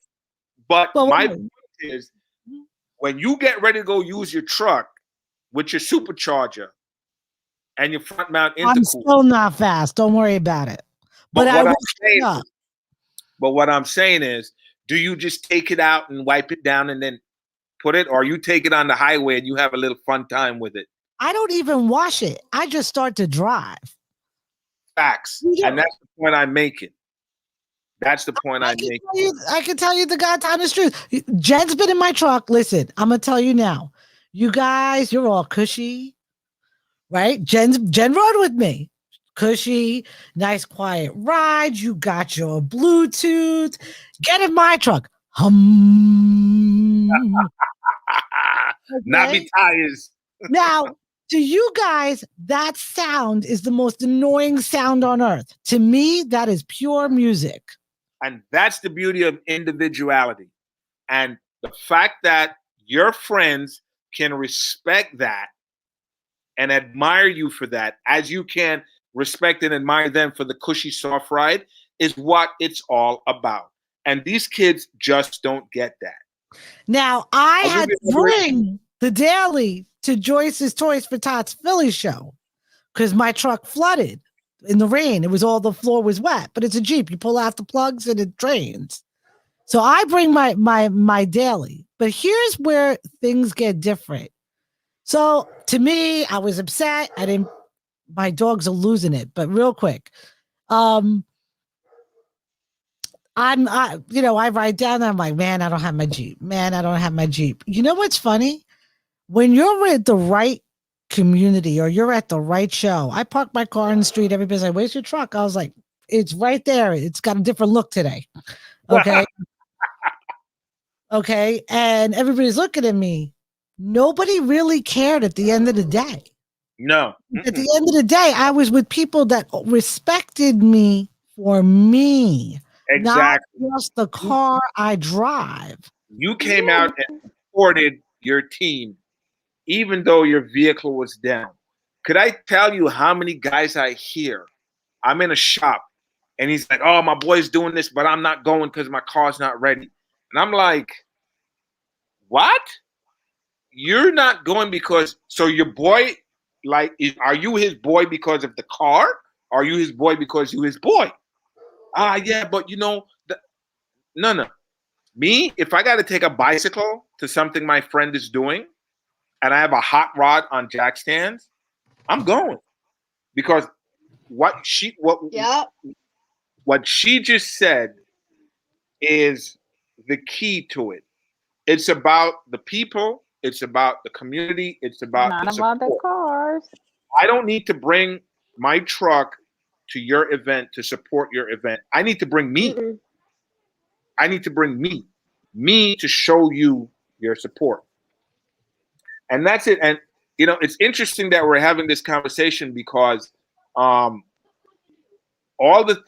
But my point is, when you get ready to go use your truck with your supercharger and your front mount intercooler, I'm still not fast. Don't worry about it. But what I'm saying is, do you just take it out and wipe it down and then put it, or you take it on the highway and you have a little fun time with it? I don't even wash it. I just start to drive. Facts. And that's the point I'm making. That's the point I'm making. I can tell you the God's honest truth. Jen's been in my truck. Listen, I'm gonna tell you now. You guys, you're all cushy, right? Jen rode with me. Cushy, nice quiet ride. You got your Bluetooth. Get in my truck. Hum. Okay? Not be tires. Now, to you guys, that sound is the most annoying sound on earth. To me, that is pure music. And that's the beauty of individuality. And the fact that your friends can respect that and admire you for that, as you can respect and admire them for the cushy soft ride, is what it's all about. And these kids just don't get that. Now, I had to bring the daily to Joyce's Toys for Tots Philly show because my truck flooded in the rain. It was all the floor was wet, but it's a Jeep. You pull out the plugs and it drains. So I bring my daily. But here's where things get different. So to me, I was upset. My dogs are losing it. But real quick, I write down. I'm like, man, I don't have my Jeep. Man, I don't have my Jeep. You know what's funny? When you're at the right community or you're at the right show, I parked my car in the street. Everybody's like, where's your truck? I was like, it's right there. It's got a different look today. Okay. Okay. And everybody's looking at me. Nobody really cared at the end of the day. No. At the end of the day, I was with people that respected me for me. Exactly. Not just the car I drive. You came out and supported your team, even though your vehicle was down. Could I tell you how many guys I hear? I'm in a shop and he's like, oh, my boy's doing this, but I'm not going because my car's not ready. And I'm like, what? You're not going because, so your boy, like, are you his boy because of the car? Or are you his boy because you his boy? Yeah, but no. Me, if I got to take a bicycle to something my friend is doing and I have a hot rod on jack stands, I'm going. Because what she just said is the key to it. It's about the people. It's about the community. It's about not about the cars. I don't need to bring my truck to your event to support your event. I need to bring me. Mm-mm. I need to bring me to show you your support. And that's it. And, you know, it's interesting that we're having this conversation because all the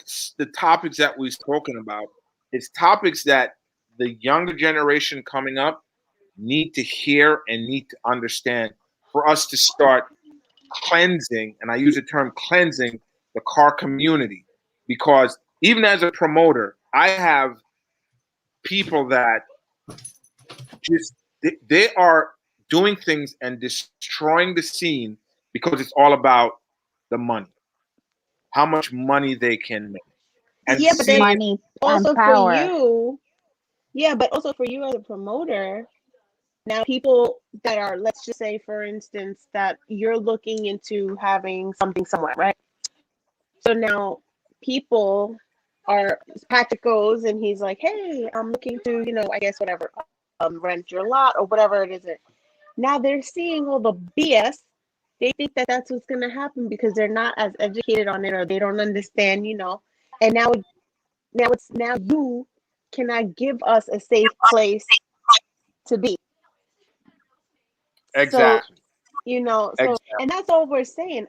topics that we've spoken about is topics that the younger generation coming up need to hear and need to understand for us to start cleansing, and I use the term cleansing, the car community. Because even as a promoter, I have people that just they are doing things and destroying the scene because it's all about the money, how much money they can make, and Yeah, but then seeing Money and also for power. you, yeah, but also for you as a promoter, now people that are, let's just say, for instance, that you're looking into having something somewhere, right? So now people are, Patrick goes and he's like, hey, I'm looking to, I guess whatever, rent your lot or whatever it is. Now they're seeing all the BS. They think that that's what's going to happen because they're not as educated on it or they don't understand, And now you cannot give us a safe place to be. So, exactly, so, exactly. and that's all we're saying.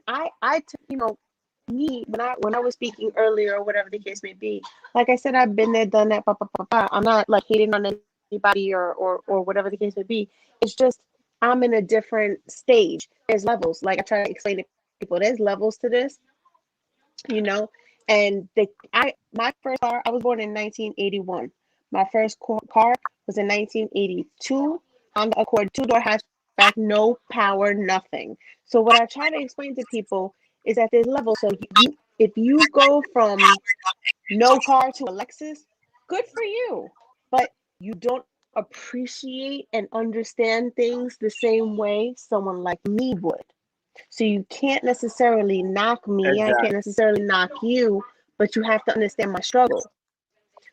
Me, when I was speaking earlier or whatever the case may be, like I said, I've been there, done that, I'm not like hating on anybody or whatever the case may be. It's just I'm in a different stage. There's levels. Like I try to explain to people, there's levels to this, you know. And my first car, I was born in 1981. My first car was in 1982 on the Accord, two-door hatchback, no power, nothing. So what I try to explain to people is that there's levels. So if you go from no car to a Lexus, good for you. But you don't appreciate and understand things the same way someone like me would. So you can't necessarily knock me. I Exactly. can't necessarily knock you, but you have to understand my struggle.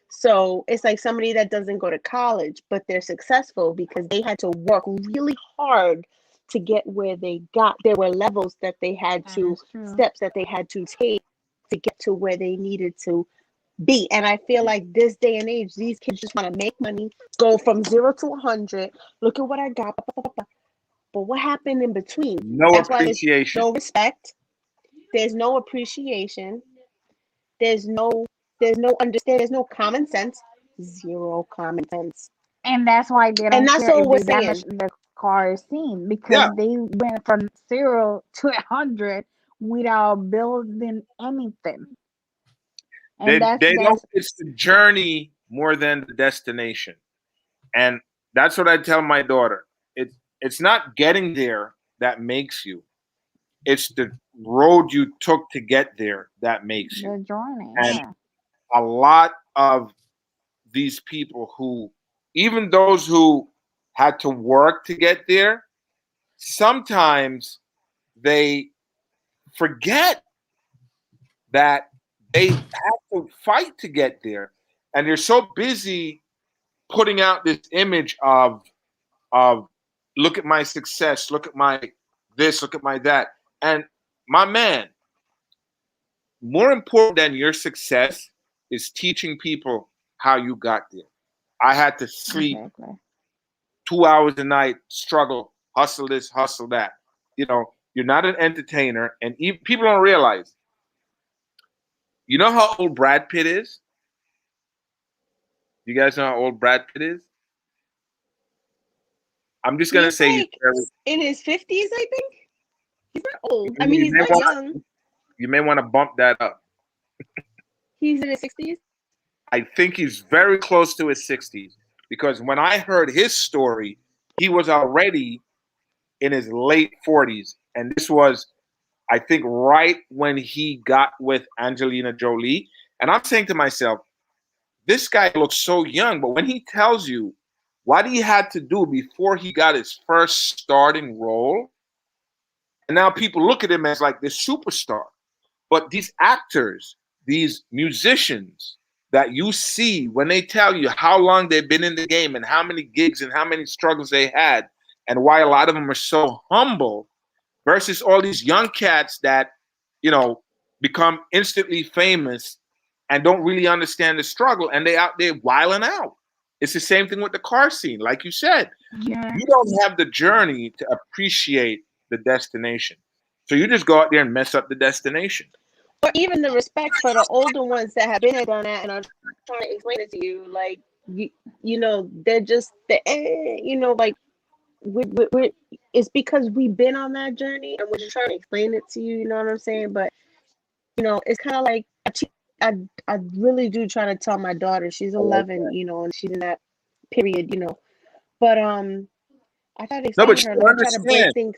So it's like somebody that doesn't go to college, but they're successful because they had to work really hard to get where they got. There were levels that they had That to, is true. steps that they had to take to get to where they needed to be. And I feel like this day and age, these kids just want to make money, go from 0 to 100. Look at what I got. But what happened in between? No That's why there's appreciation. no respect. There's no appreciation. There's no understanding. There's no common sense. Zero common sense. And that's why they And don't that's care all if we're they damage saying. the car scene Yeah, because they went from 0 to 100 without building anything. And they don't. that's It's the journey more than the destination, and that's what I tell my daughter. It's not getting there that makes you. It's the road you took to get there that makes you. the journey. And Yeah. a lot of these people who, even those who had to work to get there, sometimes they forget that they have to fight to get there. And they're so busy putting out this image of look at my success, look at my this, look at my that. And my man, more important than your success is teaching people how you got there. I had to sleep Exactly. 2 hours a night, struggle, hustle this, hustle that. You know, you're not an entertainer, and people don't realize. You know how old Brad Pitt is? You guys know how old Brad Pitt is? I'm just gonna He's say he's like very. in his 50s, I think. He's not old. I mean, You he's may not want young. you may want to bump that up. He's in his 60s. I think he's very close to his 60s because when I heard his story, he was already in his late 40s, and this was, I think, right when he got with Angelina Jolie. And I'm saying to myself, this guy looks so young, but when he tells you what he had to do before he got his first starting role, and now people look at him as like this superstar. But these actors, these musicians that you see when they tell you how long they've been in the game and how many gigs and how many struggles they had, and why a lot of them are so humble versus all these young cats that, you know, become instantly famous and don't really understand the struggle, and they out there wilding out. It's the same thing with the car scene. Like you said, Yeah. you don't have the journey to appreciate the destination. So you just go out there and mess up the destination. Or even the respect for the older ones that have been there, done that, and are trying to explain it to you. Like, you know, they're just, you know, like, we it's because we've been on that journey and we're just trying to explain it to you. You know what I'm saying? But, you know, it's kind of like, I, I really do try to tell my daughter, she's I like 11, you know, and she's in that period, you know. But I try to No, explain but to she her, like, I try to break understands. things.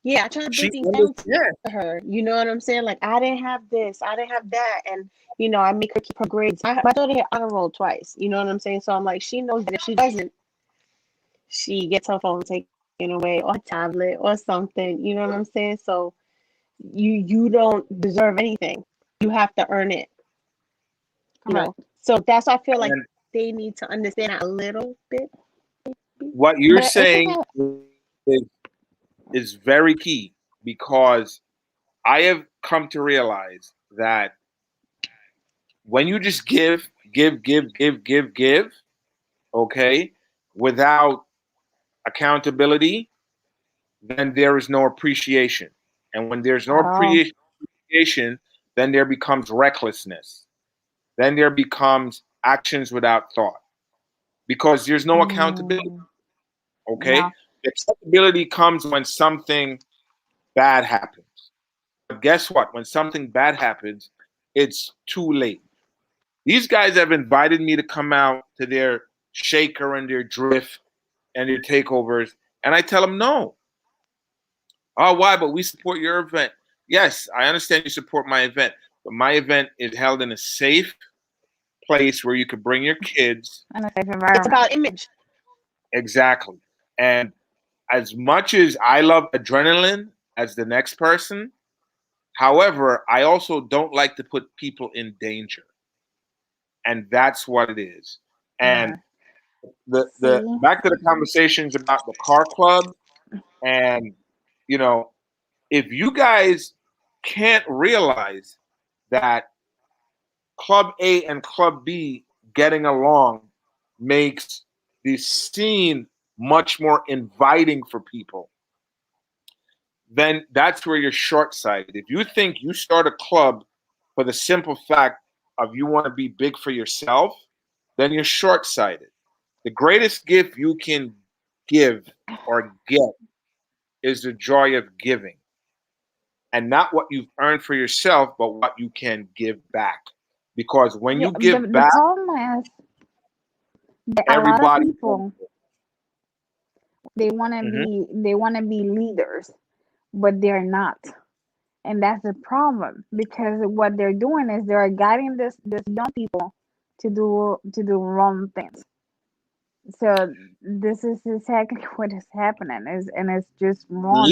Yeah, I try to She break things down understands. to her. You know what I'm saying? Like, I didn't have this, I didn't have that, and you know, I make her keep her grades. My daughter hit honor roll twice. You know what I'm saying? So I'm like, she knows that if she doesn't, she gets her phone taken away or a tablet or something. You know what I'm saying? So you don't deserve anything. You have to earn it. You Right. know. So that's why I feel like And they need to understand that a little bit. what you're But isn't saying it is, is very key, because I have come to realize that when you just give, okay, without accountability, then there is no appreciation. And when there's no at all? appreciation, then there becomes recklessness. Then there becomes actions without thought, because there's no accountability. Mm, Okay? yeah. The accountability comes when something bad happens. But guess what? When something bad happens, it's too late. These guys have invited me to come out to their shaker and their drift and their takeovers, and I tell them no. Oh, why? But we support your event. Yes, I understand you support my event, but my event is held in a safe place where you could bring your kids. In a safe It's environment. about image. Exactly. And as much as I love adrenaline as the next person, however, I also don't like to put people in danger. And that's what it is. And Yeah. the See? back to the conversations about the car club, and you know, if you guys can't realize that Club A and Club B getting along makes the scene much more inviting for people, then that's where you're short sighted. If you think you start a club for the simple fact of you want to be big for yourself, then you're short sighted. The greatest gift you can give or get is the joy of giving, and not what you've earned for yourself, but what you can give back. Because when Yeah, you give the back, problem is that a lot of everybody. people Mhm. they wanna be leaders, but they're not. And that's the problem because what they're doing is they're guiding this young people to do wrong things. So this is exactly what is happening is and it's just wrong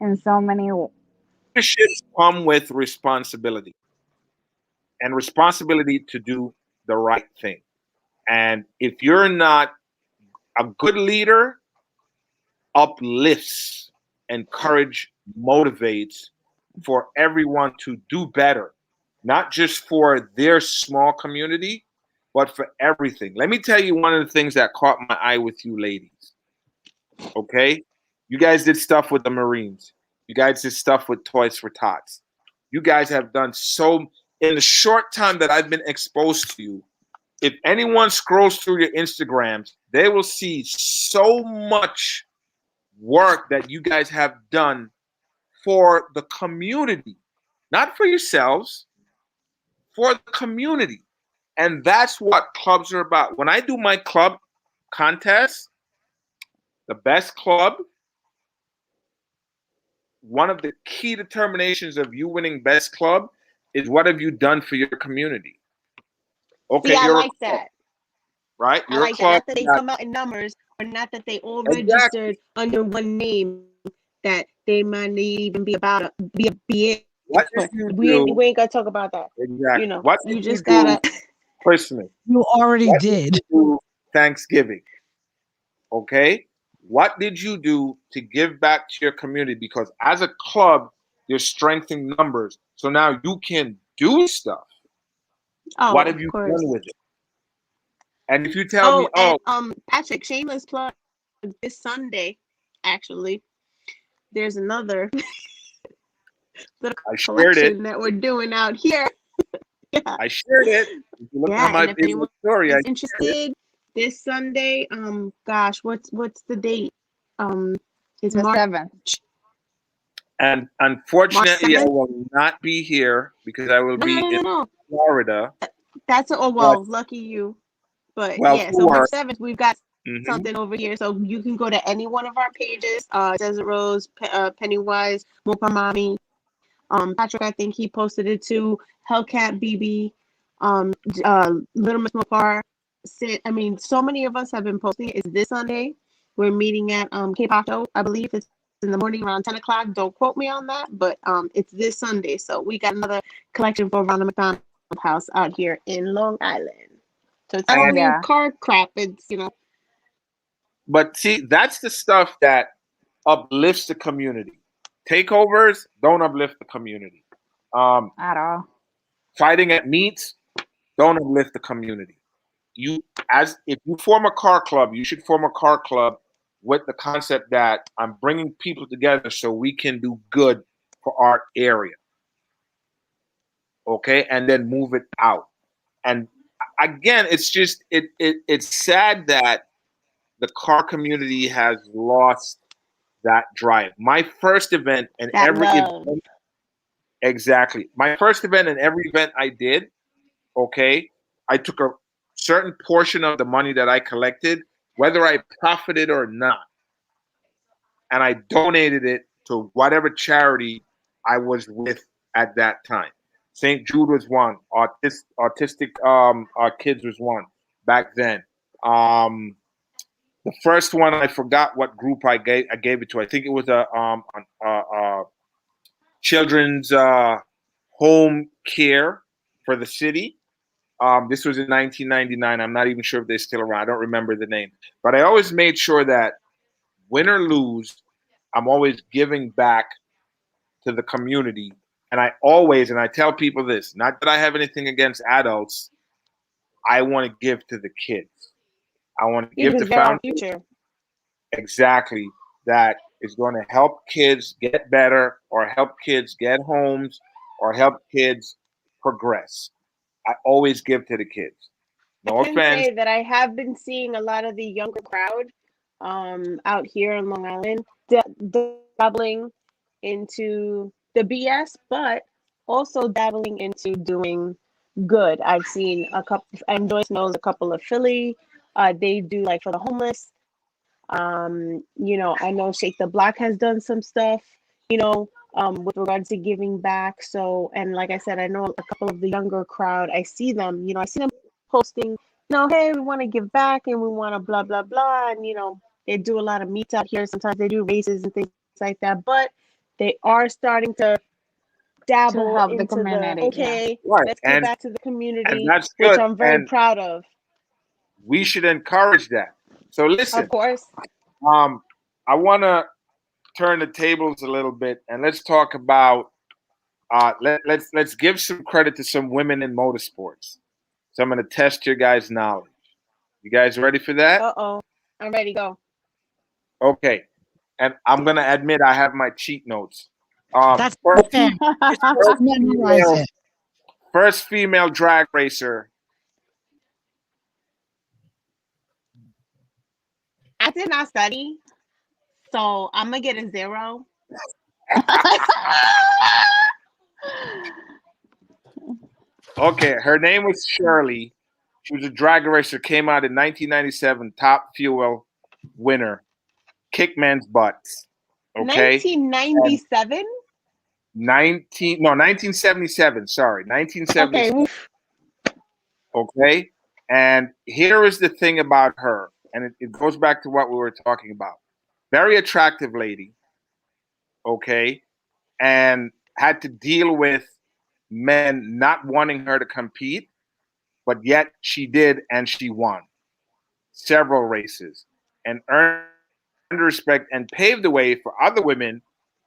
in so many Leaderships come with responsibility, and responsibility to do the right thing. And if you're not a good leader, uplifts, encourage, motivates for everyone to do better, not just for their small community, but for everything. Let me tell you one of the things that caught my eye with you ladies. Okay? You guys did stuff with the Marines. You guys did stuff with Toys for Tots. You guys have done so in the short time that I've been exposed to you. If anyone scrolls through your Instagrams, they will see so much work that you guys have done for the community, not for yourselves, for the community. And that's what clubs are about. When I do my club contest, the best club, one of the key determinations of you winning best club is what have you done for your community? See, Okay, I you're a like club, that. right? I You're a like that. club. Not that they come out in numbers, or not that they all Exactly. registered under one name. That they might not even be about be it. What did But you we ain't do? we ain't gonna talk about that. You Exactly. know, What did you you just do gotta. personally? You already What did did. you do Thanksgiving? Okay. What did you do to give back to your community? Because as a club, You're strengthening numbers. So now you can do stuff. Oh, What have of you course. done with it? And if you tell me, Oh, and oh, Patrick, shameless plug. This Sunday, actually, there's another little I shared it. collection that we're doing out here. Yeah, I shared it. If you look on yeah. my And if anyone Facebook story, I is shared it. interested, this Sunday, gosh, what's the date? It's The March 7th. And March unfortunately, I 7th. will not be here because I will No, no, be no, in no, no. Florida. That's But well, lucky you. But well, yeah, so for March her. 7th, we've got Hmm. something over here. So you can go to any one of our pages, Desert Rose, Pennywise, Mopa Mommy, Patrick, I think he posted it too, Hellcat BB, Little Miss Mopar. I mean, so many of us have been posting it. It's this Sunday. We're meeting at Cape Otto, I believe it's in the morning around 10 o'clock. Don't quote me on that, but it's this Sunday. So we got another collection for Ronald McDonald House out here in Long Island. So it's not And only Yeah. car crap, it's, but see, that's the stuff that uplifts the community. Takeovers don't uplift the community. Um, At all. Fighting at meets don't uplift the community. You, as if you form a car club, you should form a car club with the concept that I'm bringing people together so we can do good for our area. Okay, and then move it out. And again, it's just it's sad that the car community has lost that drive. My first event and that every love. event, exactly. My first event and every event I did, okay, I took a certain portion of the money that I collected, whether I profited or not, and I donated it to whatever charity I was with at that time. St. Jude was one. Autistic kids was one back then. Um, the first one I forgot what group I gave it to. I think it was a children's home care for the city. This was in 1999. I'm not even sure if they're still around. I don't remember the name, but I always made sure that win or lose, I'm always giving back to the community. And I tell people this, not that I have anything against adults, I want to give to the kids. I want to give to Because they're our foundation future. exactly that is going to help kids get better or help kids get homes or help kids progress. I always give to the kids. I No can offense. say that I have been seeing a lot of the younger crowd out here in Long Island dabbling into the BS, but also dabbling into doing good. I've seen a couple, and Joyce knows a couple of Philly. They do like for the homeless. I know Shake the Block has done some stuff, with regards to giving back. So, and like I said, I know a couple of the younger crowd. I see them posting, hey, we want to give back and we want to blah blah blah, and they do a lot of meets out here. Sometimes they do races and things like that, but they are starting to To dabble help the into the community. Yeah. okay, Right. let's give back to the And community, that's which good. I'm very And proud of. we should encourage that. So Of listen, course. um, I want to turn the tables a little bit and let's talk about let's give some credit to some women in motorsports. So I'm going to test your guys' knowledge. You guys ready for that? Uh-oh. I'm ready to go. Okay. And I'm going to admit I have my cheat notes. That's First, okay. Just first memorize female, it. first female drag racer. I did not study, so I'm gonna get a 0. Okay, her name was Shirley. She was a drag racer. Came out in 1997, Top Fuel winner. Kick men's butts. Okay, and 1997? 1977. Sorry, Okay. 1977. Okay, and here is the thing about her, and it goes back to what we were talking about. Very attractive lady. Okay, and had to deal with men not wanting her to compete, but yet she did, and she won several races and earned respect and paved the way for other women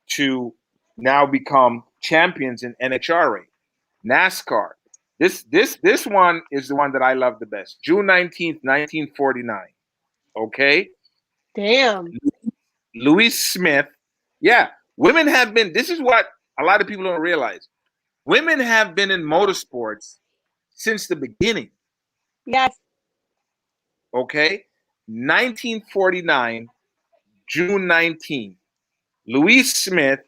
to now become champions in NHRA. NASCAR. This one is the one that I love the best. June 19th, 1949. Okay? Damn. Louis Smith. Yeah, women have been, this is what a lot of people don't realize. Women have been in motorsports since the beginning. Yes. Okay? 1949, June 19th. Louise Smith,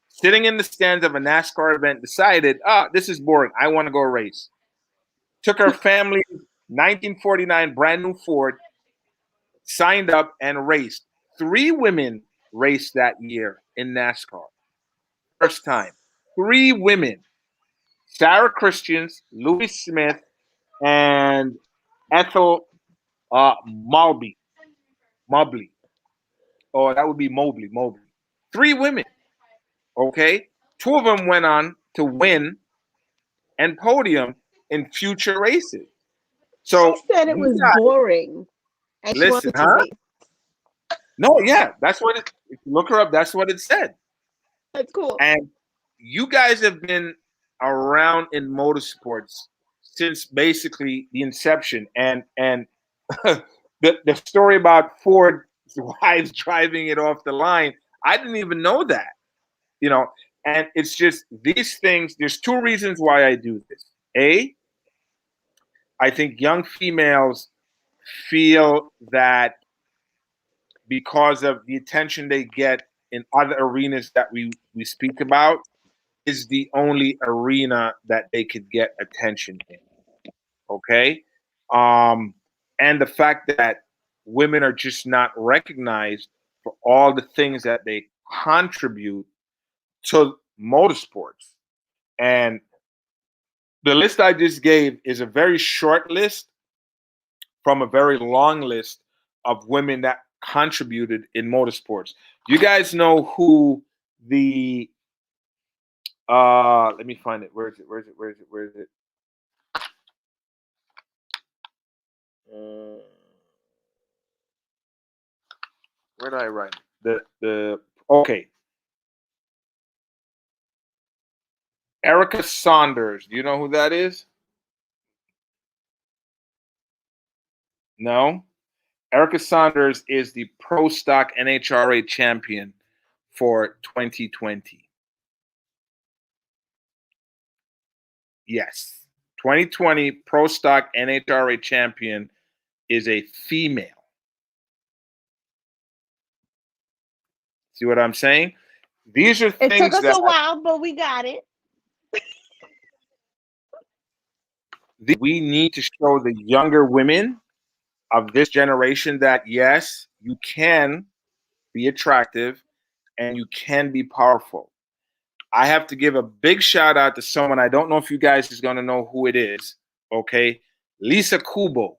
sitting in the stands of a NASCAR event, decided, this is boring. I want to go race. Took her family, 1949 brand new Ford, signed up and raced. 3 women raced that year in NASCAR. First time. 3 women. Sarah Christians, Louis Smith, and Ethel Mobley. Oh, that would be Mobley. 3 women. Okay? 2 of them went on to win and podium in future races. So She said it you was guys, boring. And she listen, wanted to huh? race. No, yeah, that's what it. If you look her up, that's what it said. That's cool. And you guys have been around in motorsports since basically the inception. And the story about Ford's wives driving it off the line, I didn't even know that. You know, and it's just these things. There's 2 reasons why I do this. A, I think young females feel that because of the attention they get in other arenas that we speak about, is the only arena that they could get attention in. Okay? And the fact that women are just not recognized for all the things that they contribute to motorsports. And the list I just gave is a very short list from a very long list of women that contributed in motorsports. You guys know who the let me find it. Where is it? Where did I write it? Okay. Erica Saunders. Do you know who that is? No. Erica Saunders is the Pro Stock NHRA champion for 2020. Yes. 2020 Pro Stock NHRA champion is a female. See what I'm saying? These are things It took us that a while, but we got it. we need to show the younger women of this generation that yes, you can be attractive and you can be powerful. I have to give a big shout out to someone. I don't know if you guys is going to know who it is. Okay. Lisa Kubo.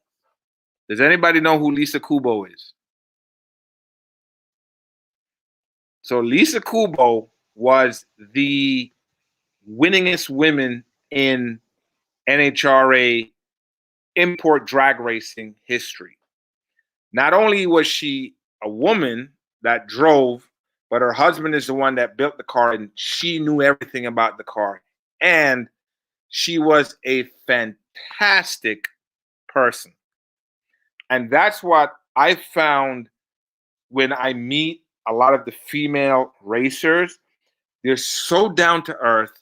Does anybody know who Lisa Kubo is? So Lisa Kubo was the winningest women in NHRA import drag racing history. Not only was she a woman that drove, but her husband is the one that built the car and she knew everything about the car. And she was a fantastic person. And that's what I found when I meet a lot of the female racers. They're so down to earth.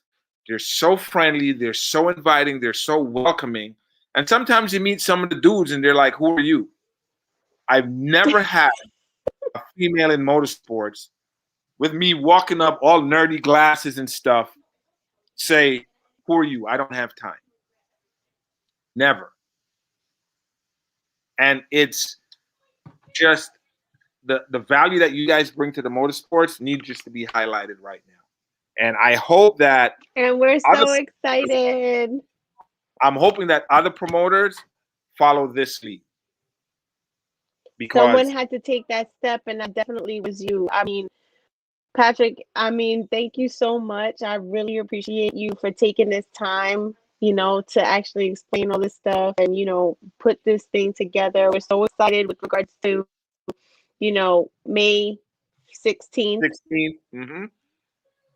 They're so friendly. They're so inviting. They're so welcoming. And sometimes you meet some of the dudes and they're like, who are you? I've never had a female in motorsports with me walking up all nerdy glasses and stuff say, who are you? I don't have time. Never. And it's just the value that you guys bring to the motorsports needs just to be highlighted right now. And I hope that And we're so excited. I'm hoping that other promoters follow this lead. Because someone had to take that step, and that definitely was you. I mean, Patrick, thank you so much. I really appreciate you for taking this time, to actually explain all this stuff and, put this thing together. We're so excited with regards to, May 16th. 16th. Mm-hmm.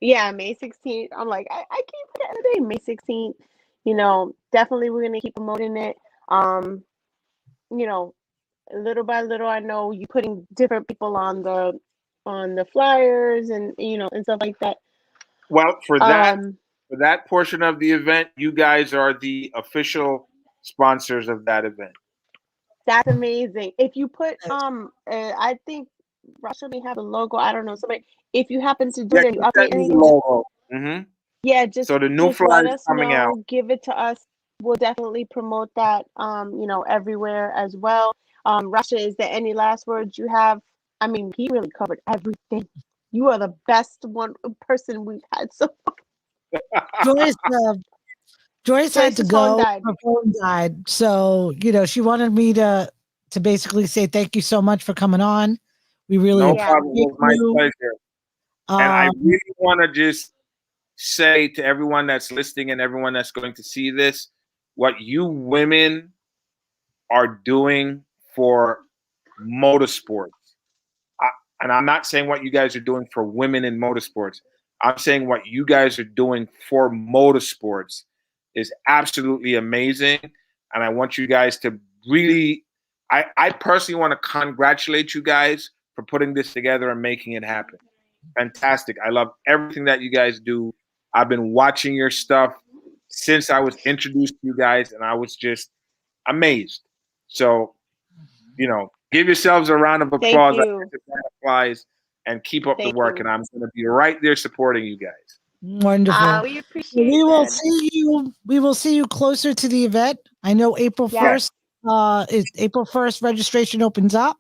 Yeah, May 16th. I'm like, I keep forgetting the day, May 16th. You know, definitely we're gonna keep promoting it. You know, little by little, I know you putting different people on the flyers and and stuff like that. Well, Um, for that portion of the event, you guys are the official sponsors of that event. that's amazing. If you put I think Russia may have a logo. I don't know. Somebody, if you happen to do Yeah, it and you you update sent me the anything, just logo. Hmm. yeah, So the new just let flyers us coming out. know. Give it to us. We'll definitely promote that. Everywhere as well. Russia, is there any last words you have? I mean, he really covered everything. You are the best one person we've had so far. Joyce, Joyce had to Joyce's phone go. died. Her phone died. So, she wanted me to basically say thank you so much for coming on. We really No Yeah. problem. It appreciate was my you. pleasure. And I Um, really want to just say to everyone that's listening and everyone that's going to see this, what you women are doing for motorsports. I, and I'm not saying what you guys are doing for women in motorsports. I'm saying what you guys are doing for motorsports is absolutely amazing. And I want you guys to really, I personally want to congratulate you guys for putting this together and making it happen. Fantastic. I love everything that you guys do. I've been watching your stuff since I was introduced to you guys, and I was just amazed. So, give yourselves a round of Thank applause. I you. think that applies, and keep up the Thank work. you. And I'm going to be right there supporting you guys. Wonderful. We appreciate We will that. see you. We will see you closer to the event. I know April Yes. 1st. Is April 1st registration opens up.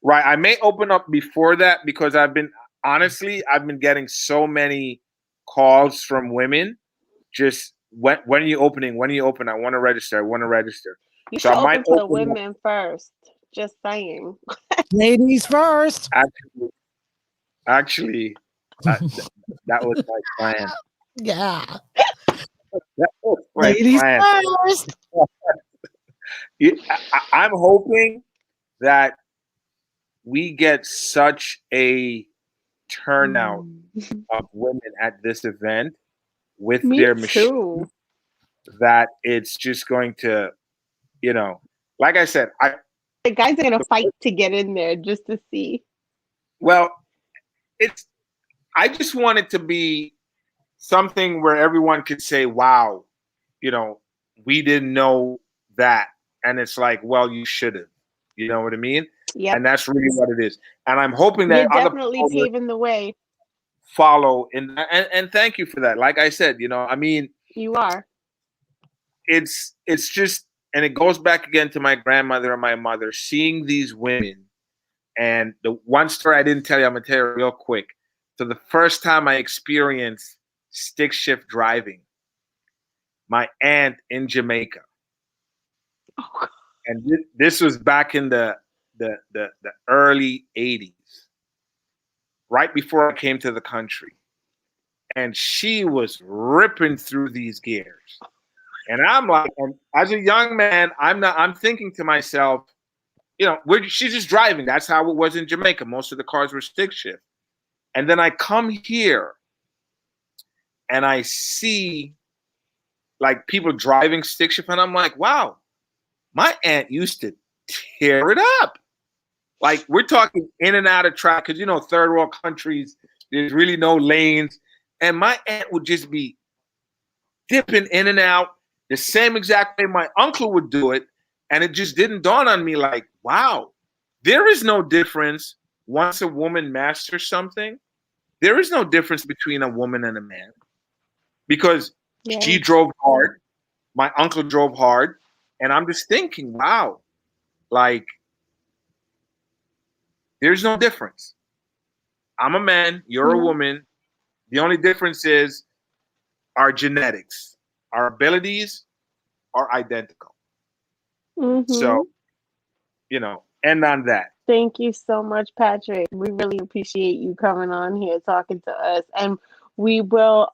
Right. I may open up before that because I've been getting so many calls from women. Just when are you opening? When are you open? I want to register. I want to register. You So should I might open for the open up. women first. Just saying. Ladies first. Actually, that, that was my plan. Yeah. That was my Ladies plan. first. I'm hoping that we get such a turnout of women at this event with Me their machine too. that it's just going to, like I said, The guys are gonna fight to get in there just to see. well, it's I just want it to be something where everyone could say, "Wow, you know, we didn't know that," and it's like, "Well, you should have." You know what I mean? Yep. And that's really what it is. And I'm hoping You're that other definitely promoters paving the way. follow and thank you for that. Like I said, I mean, You are. it's just, and it goes back again to my grandmother and my mother, seeing these women. And the one story I didn't tell you, I'm gonna tell you real quick. So the first time I experienced stick shift driving, my aunt in Jamaica, Oh, and this was back in the early '80s, right before I came to the country, and she was ripping through these gears. And I'm like, and as a young man, I'm thinking to myself, she's just driving. That's how it was in Jamaica. Most of the cars were stick shift. And then I come here and I see like people driving stick shift, and I'm like, wow, my aunt used to tear it up. Like we're talking in and out of traffic, because third world countries, there's really no lanes. And my aunt would just be dipping in and out the same exact way my uncle would do it. And it just didn't dawn on me like, wow, there is no difference once a woman masters something. There is no difference between a woman and a man because yeah. she drove hard, my uncle drove hard, and I'm just thinking, wow, like there's no difference. I'm a man, you're a No. woman. The only difference is our genetics, our abilities are identical. Mm-hmm. So, end on that. Thank you so much, Patrick. We really appreciate you coming on here talking to us. And we will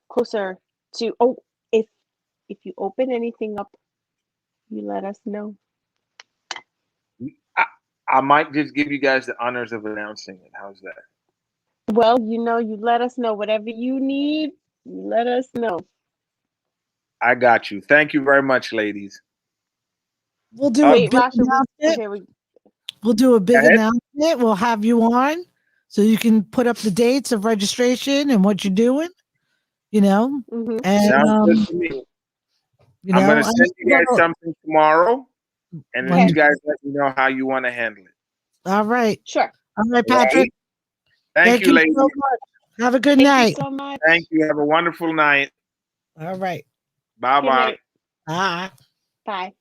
closer to if you open anything up, you let us know. I, I might just give you guys the honors of announcing it. How's that? Well, you let us know whatever you need. You let us know. I got you. Thank you very much, ladies. We'll do a Wait, big Rasha, announcement. here we We'll do a big ahead. announcement. We'll have you on so you can put up the dates of registration and what you're doing, mm-hmm. and Sounds good to me. I'm gonna send you guys something tomorrow, and then Okay. you guys let me know how you want to handle it. All right. Sure. All right, All Patrick. right? Thank you, ladies. so much. Have a good Thank night. you so much. Thank you. Have a wonderful night. All right. Bye Good bye. night. Bye. Bye.